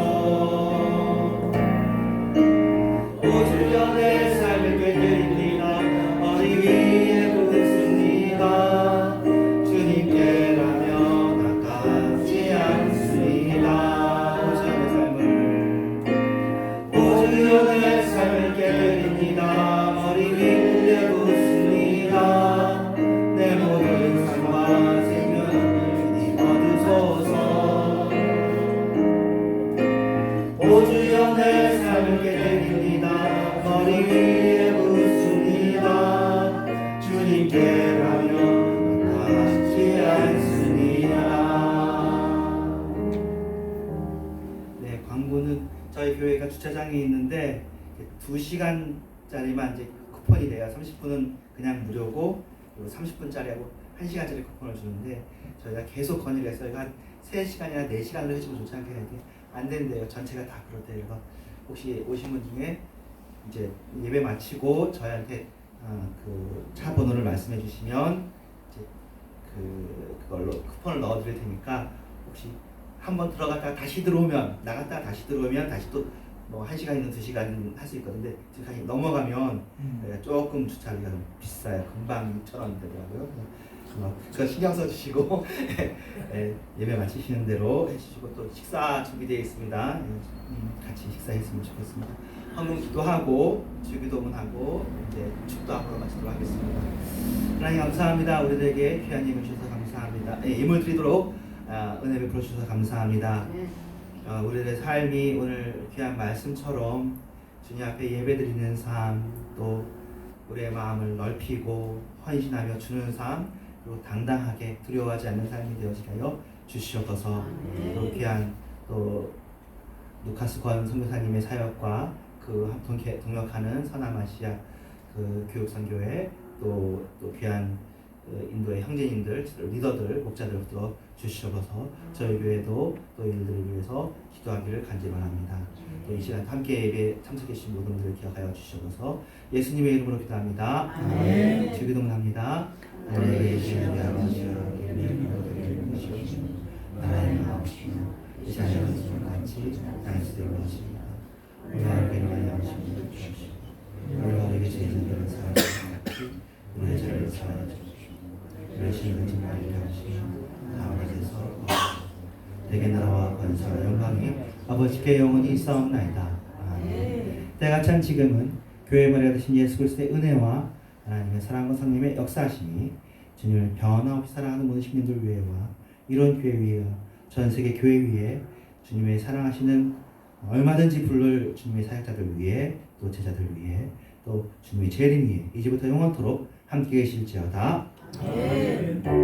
오주여 내 삶을 깨뜨립니다. 머리 위에 붓습니다. 주님께라면 아깝지 않습니다. 오주여 내 삶을 깨뜨립니다. 머리 위에 붓습니다. 내 모든 삶과 생명을 얻으소서. 오주여 내 삶을 깨뜨립니다. 머리 위에 붓습니다. 주님께라면 아깝지 않습니다. 네, 광고는 저희 교회가 주차장에 있는데 2시간짜리만 이제 쿠폰이 돼요. 30분은 그냥 무료고 그리고 30분짜리하고 1시간짜리 쿠폰을 주는데 저희가 계속 건의를 해서 한 3시간이나 4시간을 해주면 좋지 않겠는데 안 된대요. 전체가 다 그렇대요. 그래서 혹시 오신 분 중에 이제 예배 마치고 저희한테 그 차 번호를 말씀해 주시면 이제 그걸로 쿠폰을 넣어 드릴 테니까 혹시 한번 들어갔다가 다시 들어오면 나갔다가 다시 들어오면 다시 또 뭐 1시간이든 2시간 할 수 있거든요. 지금 넘어가면 조금 주차비가 좀 비싸요. 금방 6,000원 되더라고요. 그거 신경 써주시고 예배 마치시는 대로 해주시고 또 식사 준비되어 있습니다. 같이 식사했으면 좋겠습니다. 헌금 기도하고 주기도문하고 이제 축도하고 마치도록 하겠습니다. 하나님 감사합니다. 우리들에게 귀한 예물 주셔서 감사합니다. 예물 드리도록 은혜 베풀어 주셔서 감사합니다. 우리들의 삶이 오늘 귀한 말씀처럼 주님 앞에 예배드리는 삶, 또 우리의 마음을 넓히고 헌신하며 주는 삶, 그리고 당당하게 두려워하지 않는 삶이 되어지게 하여 주시옵소서. 또 귀한 또 루카스 권 선교사님의 사역과 그 동역하는 서남아시아 그 교육선교회 또 귀한 그 인도의 형제님들, 리더들, 목자들도 주시옵소서. 저희 교회도 또 이들을 위해서 기도하기를 간절히 원합니다. 또 이 시간 함께 예배 참석해 주신 모든 분들을 기억하여 주시옵소서. 예수님의 이름으로 기도합니다. 아멘. 주기도문합니다. 하나님의 주님의 아버지여, 나라의 마옵시며 이 자녀의 같이 땅에서 되고 하십니다. 우리가 괴로운 양식을 주십시오. 우리가 우리에게 죄진 대로 사하지 같이 우리의 죄를 사하여 주십시오. 우리의 죄를 짓말게 하시며 아버지에서 내게 나라와 권세와 영광이 아버지께 영원히 있사옵나이다. 아멘. 때가 참 지금은 교회 머리가 되신 예수 그리스도의 은혜와 하나님의 사랑과 성령의 역사하심이 주님을 변함없이 사랑하는 모든 시민들 위에와 이런 교회 위에 전 세계 교회 위에 주님의 사랑하시는 얼마든지 부를 주님의 사역자들 위에 또 제자들 위에 또 주님의 재림 위에 이제부터 영원토록 함께 계실지어다. 아멘.